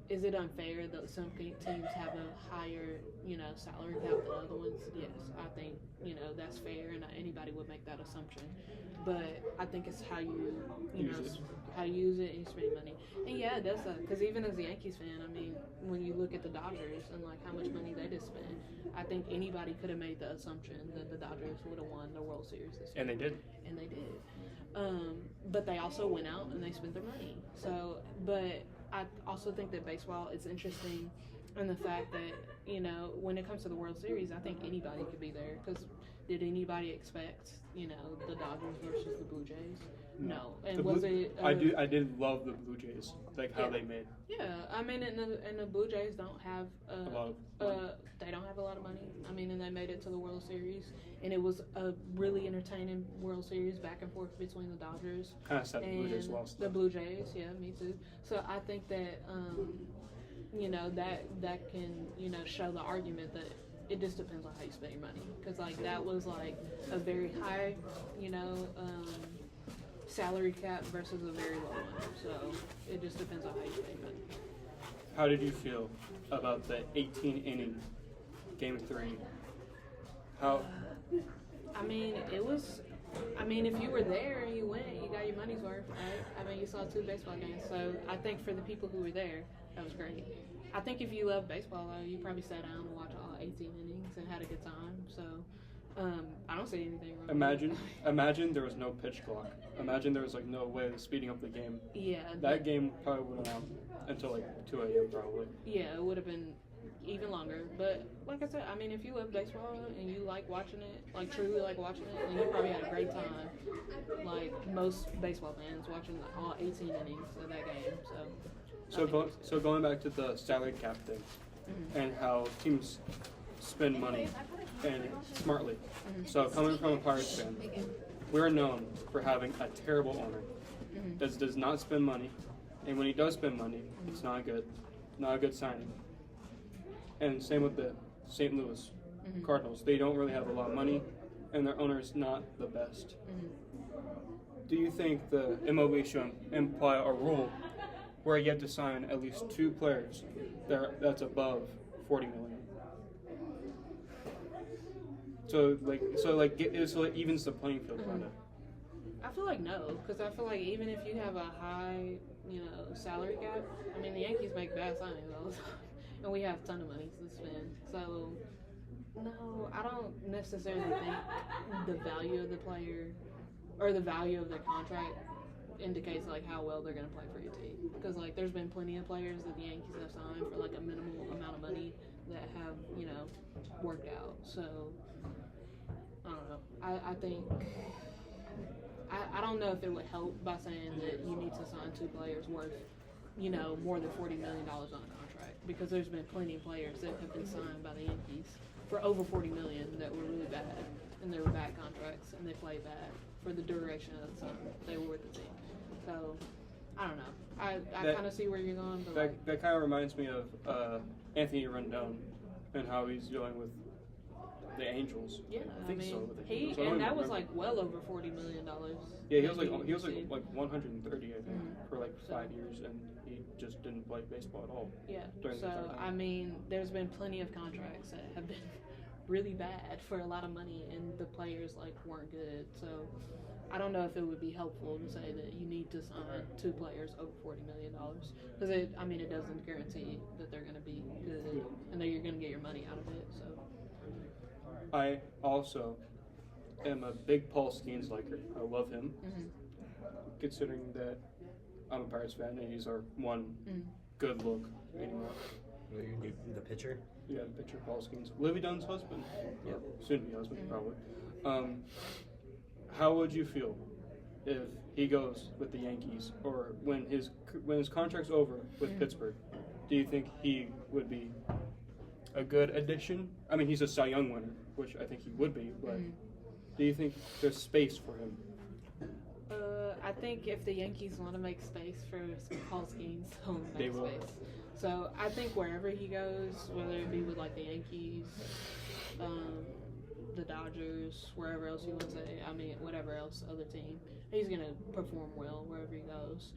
is it unfair that some teams have a higher, salary cap than other ones? Yes, I think, that's fair, and anybody would make that assumption. But I think it's how you, how you use it and you spend your money. And yeah, it does suck, because even as a Yankees fan, I mean, when you look at the Dodgers and like how much money they just spent, I think anybody could have made the assumption that the Dodgers would have won the World Series this year. And they did. And they did. But they also went out and they spent their money. So, but I also think that baseball is interesting in the fact that, when it comes to the World Series, I think anybody could be there. Because did anybody expect, the Dodgers versus the Blue Jays? No. And I did love the Blue Jays, like how they made. Yeah, I mean, and the Blue Jays don't have a lot of they don't have a lot of money. I mean, and they made it to the World Series, and it was a really entertaining World Series back and forth between the Dodgers. Kind of sad the Blue Jays lost. The Blue Jays, yeah, me too. So I think that that can show the argument that it just depends on how you spend your money, because like that was like a very high salary cap versus a very low one. So it just depends on how you spend your money. How did you feel about the 18-inning Game 3? How? I mean, if you were there and you went, you got your money's worth, right? I mean, you saw 2 baseball games. So I think for the people who were there, that was great. I think if you love baseball, though, you probably sat down and watched all 18 innings and had a good time. So I don't see anything wrong. Imagine there was no pitch clock. Imagine there was like no way of speeding up the game. Yeah. That game probably would have went until like 2 a.m. probably. Yeah, it would have been even longer. But like I said, I mean, if you love baseball and you like watching it, like truly like watching it, then you probably had a great time. Like most baseball fans watching all 18 innings of that game. So going back to the salary cap thing, and how teams spend money and smartly. So coming from a Pirates fan, we're known for having a terrible owner that does not spend money, and when he does spend money, it's not good, not a good signing. And same with the St. Louis Cardinals. They don't really have a lot of money, and their owner is not the best. Do you think the MLB should imply a rule where you have to sign at least 2 players that's above $40 million? So it evens the playing field, kind of. I feel like no, because I feel like even if you have a high, salary cap, I mean, the Yankees make bad signings all the time, and we have a ton of money to spend. So, no, I don't necessarily think the value of the player or the value of their contract indicates like how well they're going to play for your team. Because like there's been plenty of players that the Yankees have signed for like a minimal amount of money that have worked out. So I don't know. I think I don't know if it would help by saying that you need to sign 2 players worth more than $40 million on a contract, because there's been plenty of players that have been signed by the Yankees for over $40 million that were really bad, and they were bad contracts and they played bad for the duration of the time they were with the team. So, I don't know. I kind of see where you're going. But that kind of reminds me of Anthony Rendon and how he's dealing with the Angels. Yeah, I think so. With the Angels. and that was like well over $40 million. Yeah, he was like 130, I think, for like 5 years, and he just didn't play baseball at all. Yeah. During So I mean, there's been plenty of contracts that have been really bad for a lot of money, and the players like weren't good. So I don't know if it would be helpful to say that you need to sign 2 players over $40 million because it doesn't guarantee that they're going to be good and that you're going to get your money out of it. So I also am a big Paul Skeens liker. I love him, considering that I'm a Pirates fan and he's our one good look anymore. The pitcher? Yeah, the pitcher, Paul Skeens. Livy Dunn's husband. Yep. Soon to be husband, probably. How would you feel if he goes with the Yankees, or when his contract's over with Pittsburgh? Do you think he would be a good addition? I mean, he's a Cy Young winner, which I think he would be, but do you think there's space for him? I think if the Yankees want to make space for Paul Skeens, they'll They make will. space. So I think wherever he goes, whether it be with like the Yankees, the Dodgers, wherever else you want to say, I mean, whatever else other team, he's gonna perform well wherever he goes.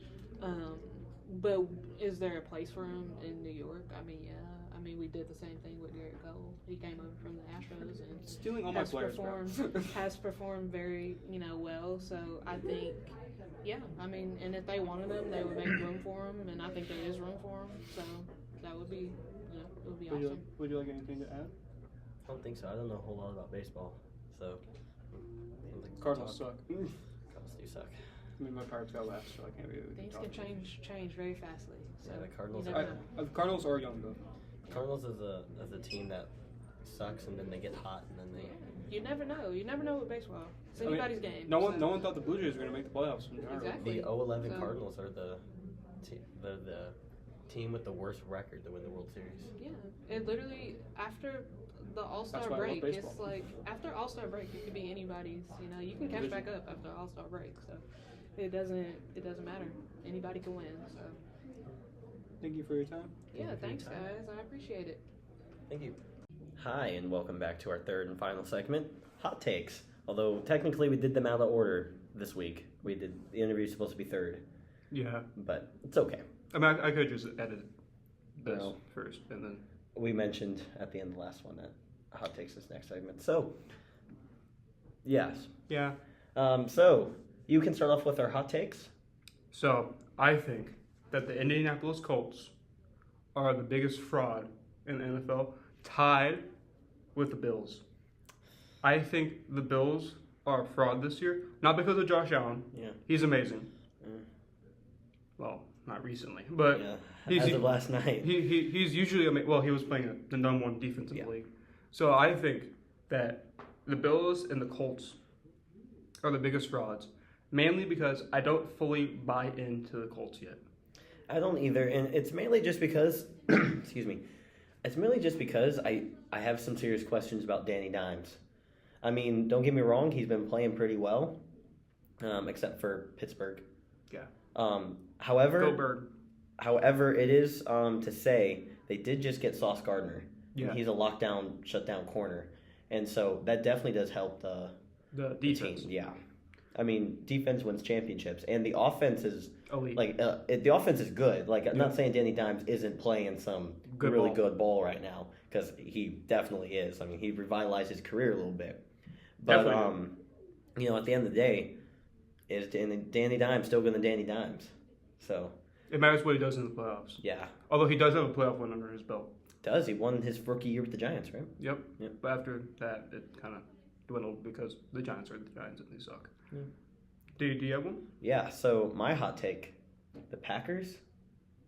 But is there a place for him in New York? I mean, yeah. I mean, we did the same thing with Garrett Cole. He came over from the Astros and Stealing all my players, bro. has performed very, well. So I think, yeah. I mean, and if they wanted him, they would make room for him, and I think there is room for him. So that would be, it would be awesome. Would you like anything to add? I don't think so. I don't know a whole lot about baseball, so. Cardinals suck. Cardinals do suck. I mean, my Pirates got last, so I can't really. Things can change very fastly. So Yeah, the Cardinals you are- never know. The Cardinals are young though. Cardinals is a team that sucks, and then they get hot, and then they. You never know. You never know with baseball. It's I mean, anybody's game. No one thought the Blue Jays were going to make the playoffs. Exactly. The 0-11 So- Cardinals are the team with the worst record to win the World Series. Yeah, and literally after the All-Star That's why I love break, baseball. it's like after All-Star break, it could be anybody's. You can catch back up after All-Star break. So it doesn't matter. Anybody can win. So Thank you for your time. yeah, you for your thanks time. guys. I appreciate it. Thank you. Hi, and welcome back to our third and final segment, Hot Takes. Although technically we did them out of order this week. The interview is supposed to be third, Yeah. but it's okay. I mean, I could just edit this No. first and then. We mentioned at the end of the last one that Hot Takes is next segment. So, yes. Yeah. So, you can start off with our hot takes. So I think that the Indianapolis Colts are the biggest fraud in the NFL, tied with the Bills. I think the Bills are a fraud this year, not because of Josh Allen. Yeah. He's amazing. Mm. Well, not recently, but Yeah. he's As of last night. he's usually he was playing the number one defense in the league. So I think that the Bills and the Colts are the biggest frauds, mainly because I don't fully buy into the Colts yet. I don't either, and it's mainly just because, excuse me, it's mainly just because I have some serious questions about Danny Dimes. I mean, don't get me wrong, he's been playing pretty well, except for Pittsburgh. Yeah. However, Go Bird. However, it is to say they did just get Sauce Gardner. Yeah. And he's a lockdown, shutdown corner, and so that definitely does help the Defense. team. Yeah, I mean, defense wins championships, and the offense is Elite. the offense is good. Like, I'm not saying Danny Dimes isn't playing some Good really ball. good ball right now, because he definitely is. I mean, he revitalized his career a little bit, but Definitely. at the end of the day, is Danny Dimes still going to Danny Dimes? So It matters what he does in the playoffs. yeah, Although he does have a playoff win under his belt. does he won his rookie year with the Giants, right? Yep. Yep. But after that, it kind of dwindled because the Giants are the Giants and they suck. Yeah. Do you have one? Yeah. So my hot take: the Packers,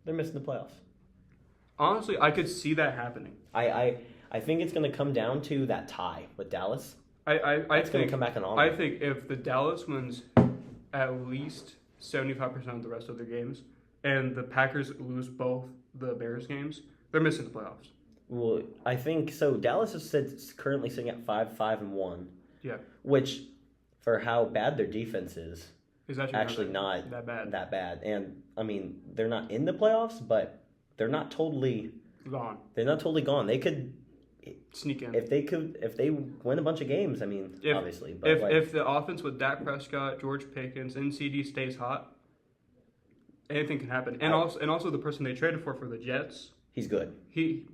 they're missing the playoffs. Honestly, I could see that happening. I think it's going to come down to that tie with Dallas. I It's going to think come back on. I think if the Dallas wins at least 75% of the rest of their games, and the Packers lose both the Bears games, they're missing the playoffs. Well, I think so. Dallas is currently sitting at 5-1. Yeah. Which, for how bad their defense is, Is actually not that bad. that bad. And I mean, they're not in the playoffs, but they're not totally Gone. gone. They could sneak in. If they win a bunch of games, I mean, obviously. But if the offense with Dak Prescott, George Pickens, and CD stays hot, anything can happen. And also the person they traded for the Jets, he's good. He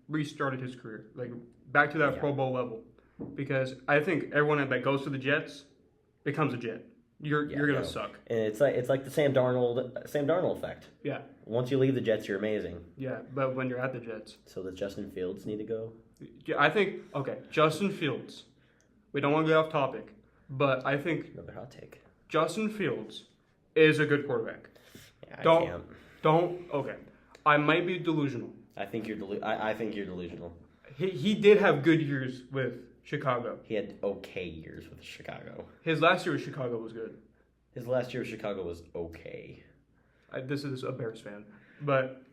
restarted his career, like back to that Pro Bowl level. Because I think everyone that goes to the Jets becomes a Jet. You're gonna suck. And it's like the Sam Darnold effect. Yeah. Once you leave the Jets, you're amazing. Yeah, but when you're at the Jets. So does Justin Fields need to go? Yeah, I think Justin Fields. We don't want to get off topic, but I think Another hot take. Justin Fields is a good quarterback. Yeah, Okay. I might be delusional. I think you're delusional. He did have good years with Chicago. He had okay years with Chicago. His last year with Chicago was good. His last year with Chicago was okay. This is a Bears fan, but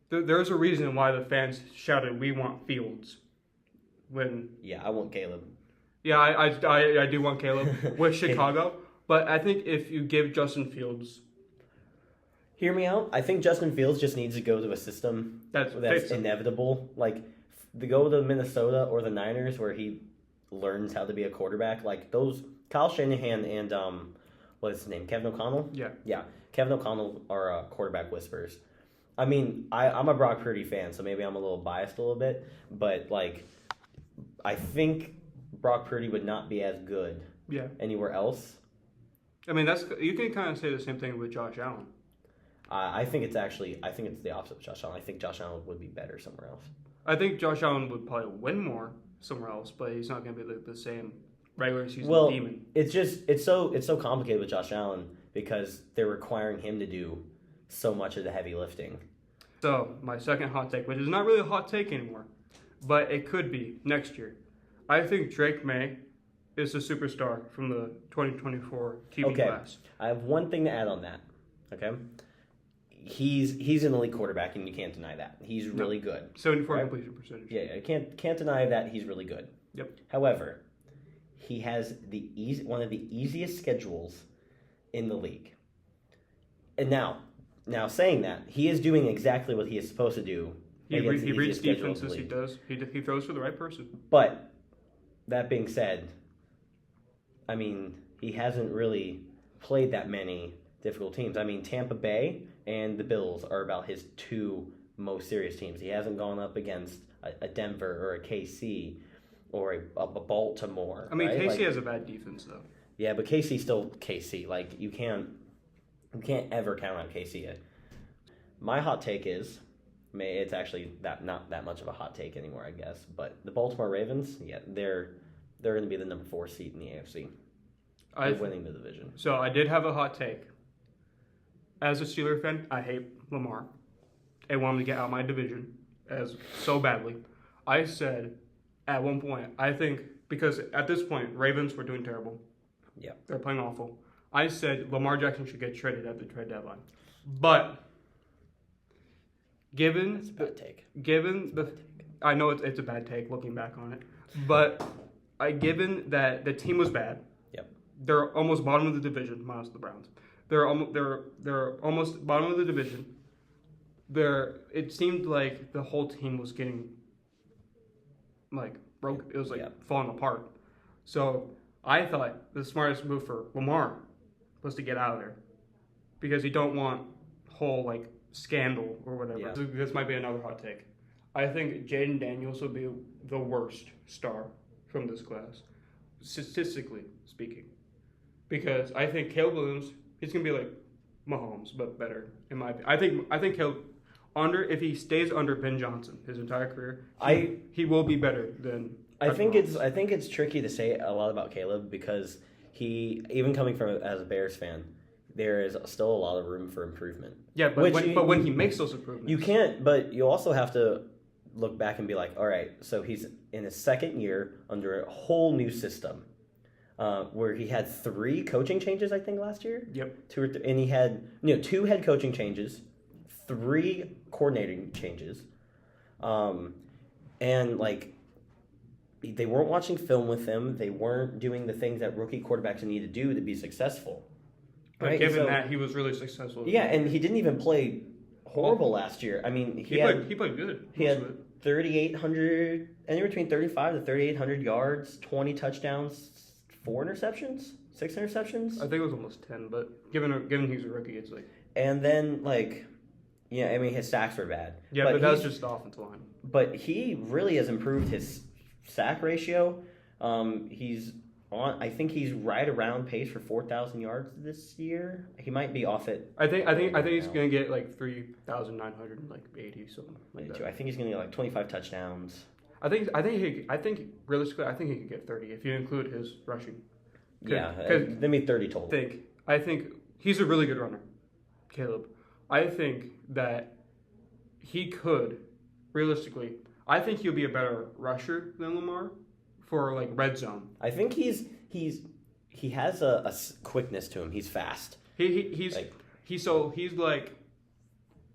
there's a reason why the fans shouted, "We want Fields." I want Caleb. Yeah, I do want Caleb with Chicago, but I think if you give Justin Fields, hear me out. I think Justin Fields just needs to go to a system that's inevitable, like to go to Minnesota or the Niners where he learns how to be a quarterback. Like those Kyle Shanahan and what is his name? Kevin O'Connell? Yeah. Kevin O'Connell are quarterback whisperers. I mean, I'm a Brock Purdy fan, so maybe I'm a little biased a little bit, but like I think Brock Purdy would not be as good anywhere else. I mean, you can kind of say the same thing with Josh Allen. I think it's the opposite of Josh Allen. I think Josh Allen would be better somewhere else. I think Josh Allen would probably win more somewhere else, but he's not going to be the same regular season demon. It's so complicated with Josh Allen because they're requiring him to do so much of the heavy lifting. So, my second hot take, which is not really a hot take anymore, but it could be next year. I think Drake May is the superstar from the 2024 QB class. I have one thing to add on that. Okay? He's an elite quarterback, and you can't deny that. He's really good. 74 completion percentage. Yeah, you can't deny that he's really good. Yep. However, he has one of the easiest schedules in the league. And now saying that, he is doing exactly what he is supposed to do. He reads defenses. He does. He throws for the right person. But that being said, I mean, he hasn't really played that many difficult teams. I mean, Tampa Bay and the Bills are about his two most serious teams. He hasn't gone up against a Denver or a KC or a Baltimore. I mean, right? KC has a bad defense, though. Yeah, but KC's still KC. Like, you can't ever count on KC yet. My hot take is, it's actually not that much of a hot take anymore, I guess. But the Baltimore Ravens, they're going to be the number 4 seed in the AFC. They're winning the division. So I did have a hot take. As a Steeler fan, I hate Lamar. I want him to get out of my division so badly. I said at one point, I think, because at this point, Ravens were doing terrible. Yeah. They're playing awful. I said Lamar Jackson should get traded at the trade deadline. But That's a bad take. I know it's a bad take looking back on it, but given that the team was bad, they're almost bottom of the division, minus the Browns. They're almost bottom of the division. It seemed like the whole team was getting broke. It was falling apart. So I thought the smartest move for Lamar was to get out of there because you don't want whole scandal or whatever. Yeah. This might be another hot take. I think Jaden Daniels will be the worst star from this class, statistically speaking, because I think Caleb Williams, he's gonna be like Mahomes but better in my opinion. I think Caleb if he stays under Ben Johnson his entire career, he will be better than. I think it's tricky to say a lot about Caleb because he, even coming from as a Bears fan, there is still a lot of room for improvement. Yeah, but when he makes those improvements, you can't. But you also have to look back and be like, all right, so he's in his second year under a whole new system, where he had 3 coaching changes, I think, last year. Yep. 2 or 3, and he had 2 head coaching changes, 3 coordinating changes, and they weren't watching film with him. They weren't doing the things that rookie quarterbacks need to do to be successful. But given that, he was really successful. Yeah, and he didn't even play horrible last year. I mean, He played good. He had 3,800, anywhere between 35 to 3,800 yards, 20 touchdowns, 4 interceptions, 6 interceptions. I think it was almost 10, but given he's a rookie, it's like. And then I mean his sacks were bad. Yeah, but that's just the offensive line. But he really has improved his sack ratio. I think he's right around pace for 4,000 yards this year. He might be off it. I think he's gonna get like 3,980 something like that. I think he's gonna get like 25 touchdowns. I think realistically, I think he could get 30 if you include his rushing. Yeah, they made 30 total. I think he's a really good runner, Caleb. I think that he could, realistically, I think he'll be a better rusher than Lamar for like red zone. I think he has a quickness to him. He's fast. He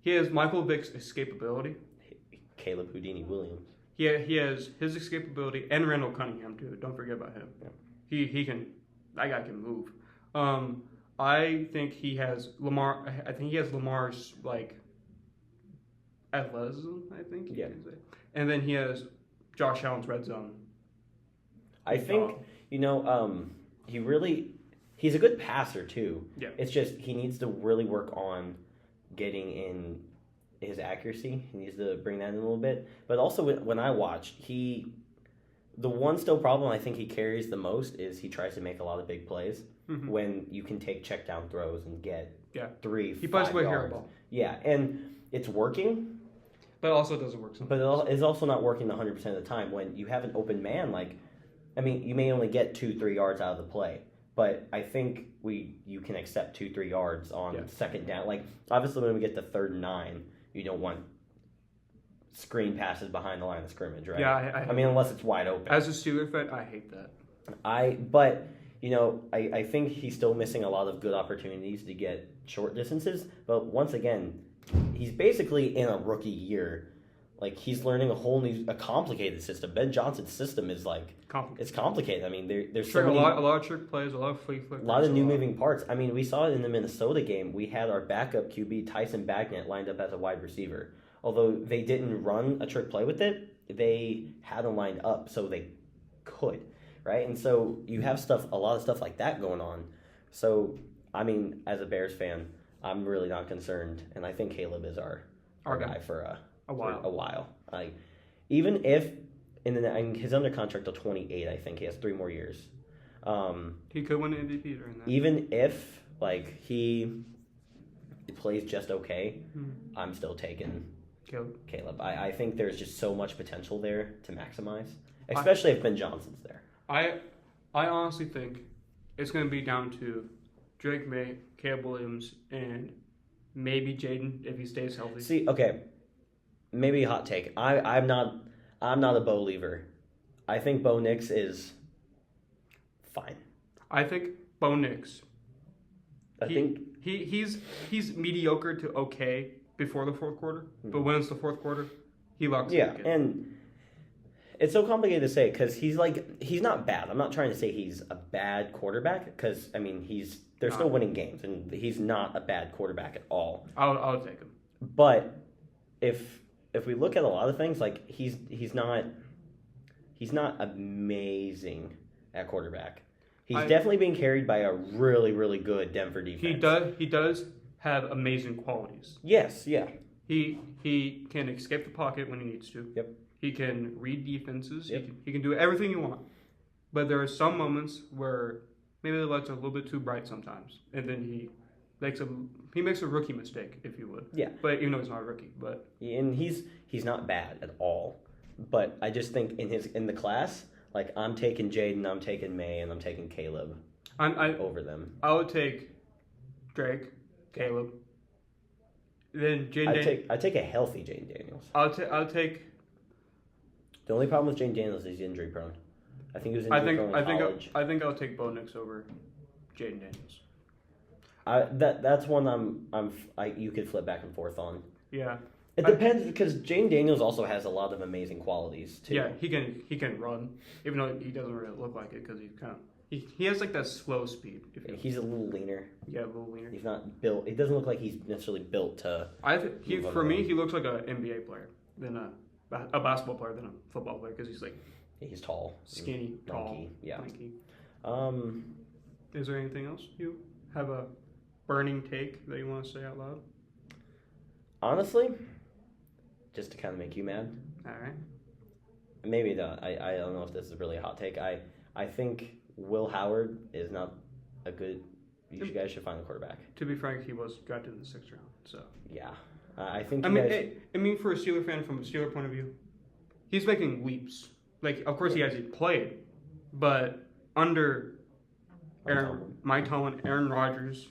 has Michael Vick's escapability. Caleb Houdini Williams. He has his escapability and Randall Cunningham too. Don't forget about him. Yeah. He can. That guy can move. I think he has Lamar. I think he has Lamar's like athleticism. I think. Yeah. And then he has Josh Allen's red zone. I think he's a good passer too. Yeah. It's just he needs to really work on getting in his accuracy. He needs to bring that in a little bit. But also when I watch, the one still problem I think he carries the most is he tries to make a lot of big plays when you can take check down throws and get 3, 5 He plays away yards. hairball. Yeah, and it's working. But it also doesn't work sometimes. But it's also not working 100% of the time. When you have an open man, you may only get 2-3 yards out of the play. But I think you can accept 2-3 yards on second down. Like, obviously when we get to 3rd and 9, you don't want screen passes behind the line of scrimmage, right? Yeah, I mean, unless it's wide open. As a Steelers fan, I hate that. I think he's still missing a lot of good opportunities to get short distances. But once again, he's basically in a rookie year. Like, he's learning a complicated system. Ben Johnson's system is it's complicated. I mean, there's so many, a lot of trick plays, a lot of flea flickers. A lot of new moving parts. I mean, we saw it in the Minnesota game. We had our backup QB, Tyson Bagnet, lined up as a wide receiver. Although they didn't run a trick play with it, they had him lined up so they could, right? And so you have a lot of stuff like that going on. So, I mean, as a Bears fan, I'm really not concerned. And I think Caleb is our guy for a while. Even if he's under contract till 28, I think he has 3 more years. He could win an MVP during that. Even if he plays just okay, I'm still taking Caleb. I think there's just so much potential there to maximize, especially if Ben Johnson's there. I honestly think it's going to be down to Drake May, Caleb Williams, and maybe Jaden if he stays healthy. See, okay, maybe a hot take. I'm not a Bo Lever. I think Bo Nix is fine. I think Bo Nix. He's mediocre to okay before the fourth quarter, but when it's the fourth quarter, he locks it in. And it's so complicated to say because he's not bad. I'm not trying to say he's a bad quarterback because I mean they're still winning games and he's not a bad quarterback at all. I'll take him. But if we look at a lot of things, like he's not amazing at quarterback. He's definitely being carried by a really, really good Denver defense. He does have amazing qualities. Yes, yeah. He can escape the pocket when he needs to. Yep. He can read defenses. Yep. He can do everything you want. But there are some moments where maybe the lights are a little bit too bright sometimes, and then he makes a rookie mistake, if you would. Yeah. But even though he's not a rookie, and he's not bad at all. But I just think in the class, like I'm taking Jaden, I'm taking May, and I'm taking Caleb over them. I would take Drake, Caleb, then Jaden. I take a healthy Jaden Daniels. I'll take. The only problem with Jaden Daniels is he's injury prone. I think he was injury prone in college. I think I'll take Bo Nix over Jaden Daniels. That's one you could flip back and forth on. Yeah. It depends because Jaden Daniels also has a lot of amazing qualities too. Yeah, he can run, even though he doesn't really look like it because he's kind of He has like that slow speed. He's a little leaner. Yeah, a little leaner. He's not built. He doesn't look like he's necessarily built to. For me, he looks like an NBA player than a basketball player than a football player because he's like he's tall, skinny, tall, lanky. Yeah. lanky. Um, Is there anything else you have a burning take that you want to say out loud? honestly, just to kind of make you mad. All right. Maybe not. I don't know if this is really a hot take. I think Will Howard is not a good. You guys should find a quarterback. To be frank, he was drafted in the 6th round. So Yeah, I think. I You mean, guys, I mean, for a Steeler fan, from a Steeler point of view, he's making leaps. Like, of course, he hasn't played, but under Mike Tomlin, Aaron Rodgers,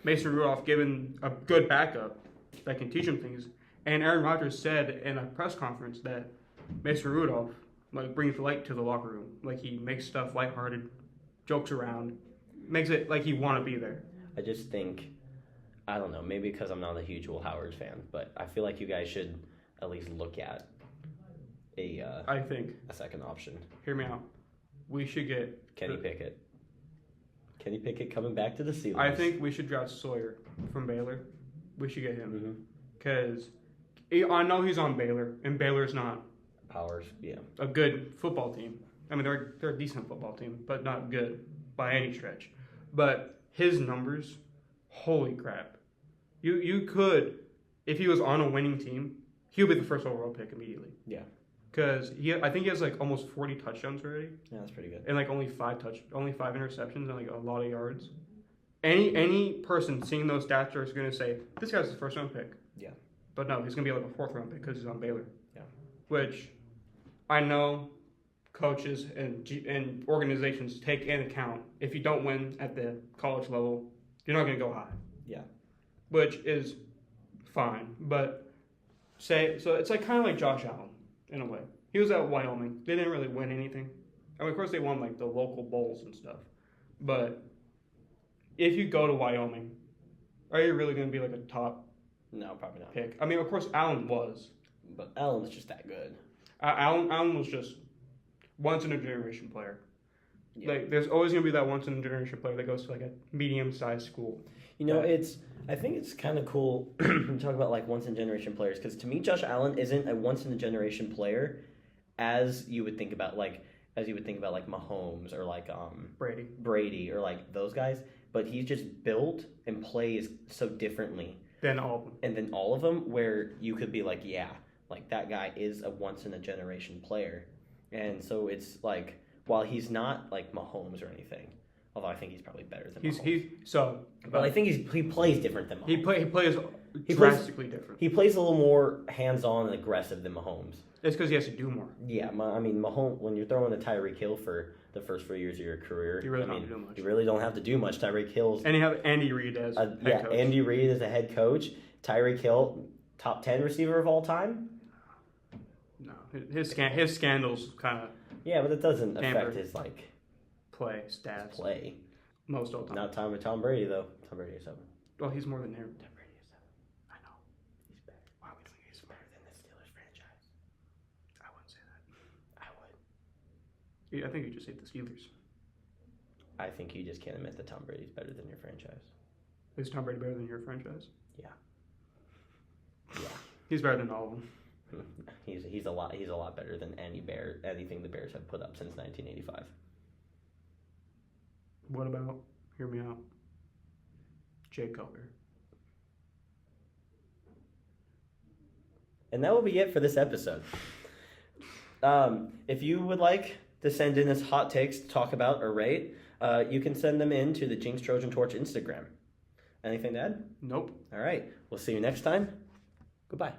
Mason Rudolph, given a good backup that can teach him things, and Aaron Rodgers said in a press conference that Mason Rudolph like brings light to the locker room. Like he makes stuff lighthearted, jokes around, makes it like he want to be there. I just think, I don't know, maybe because I'm not a huge Will Howard fan, but I feel like you guys should at least look at I think. a second option. Hear me out. We should get Kenny Pickett. Kenny Pickett coming back to the Steelers. I think we should draft Sawyer from Baylor. We should get him Mm-hmm. because I know he's on Baylor, and Baylor's not Powers, yeah. a good football team. I mean, they're a decent football team, but not good by any stretch. But his numbers, holy crap! You could, if he was on a winning team, he would be the first overall pick immediately. Yeah. Because I think he has like almost 40 touchdowns already, Yeah, that's pretty good. and like only 5 interceptions and like a lot of yards. Any person seeing those stats is going to say this guy's the first round pick. Yeah. But no, he's going to be like a 4th round pick because he's on Baylor. Yeah. Which I know coaches and organizations take into account. If you don't win at the college level, you're not going to go high. Yeah. Which is fine. But so it's like kind of like Josh Allen in a way. He was at Wyoming. They didn't really win anything. I mean, of course, they won like the local bowls and stuff. But if you go to Wyoming, are you really going to be like a top No, probably not. pick? I mean, of course, Allen was. But Allen's just that good. Allen was just once in a generation player. Yeah. Like, there's always going to be that once in a generation player that goes to like a medium-sized school. You know, I think it's kind of cool to talk about like once in a generation players because to me, Josh Allen isn't a once in a generation player as you would think about like Mahomes or like Brady or like those guys. But he's just built and plays so differently Than all of them. and then all of them where you could be like, yeah, like that guy is a once in a generation player. And so it's like, while he's not like Mahomes or anything, although I think he's probably better than Mahomes. But I think he plays different than Mahomes. He plays drastically different. He plays a little more hands-on and aggressive than Mahomes. It's because he has to do more. Yeah, I mean, Mahomes, when you're throwing to Tyreek Hill for the first 4 years of your career, You really don't have to do much. You really don't have to do much. Tyreek Hill's And you have Andy Reid as head coach. Andy Reid is a head coach. Tyreek Hill, top 10 receiver of all time. No, his scandals kind of Yeah, but it doesn't Tamper. affect his play stats play. most of the time. Not Tom Brady though. Tom Brady is 7. Well, he's more than him. Tom Brady is 7. I know. He's better. Why would we He's better than the Steelers franchise. I wouldn't say that. I would. I think you just hate the Steelers. I think you just can't admit that Tom Brady's better than your franchise. Is Tom Brady better than your franchise? Yeah. He's better than all of them. He's a lot better than anything the Bears have put up since 1985. What about, hear me out, Jay Cutler? And that will be it for this episode. If you would like to send in us hot takes to talk about or rate, you can send them in to the Jinx Trojan Torch Instagram. Anything to add? Nope. All right. We'll see you next time. Goodbye.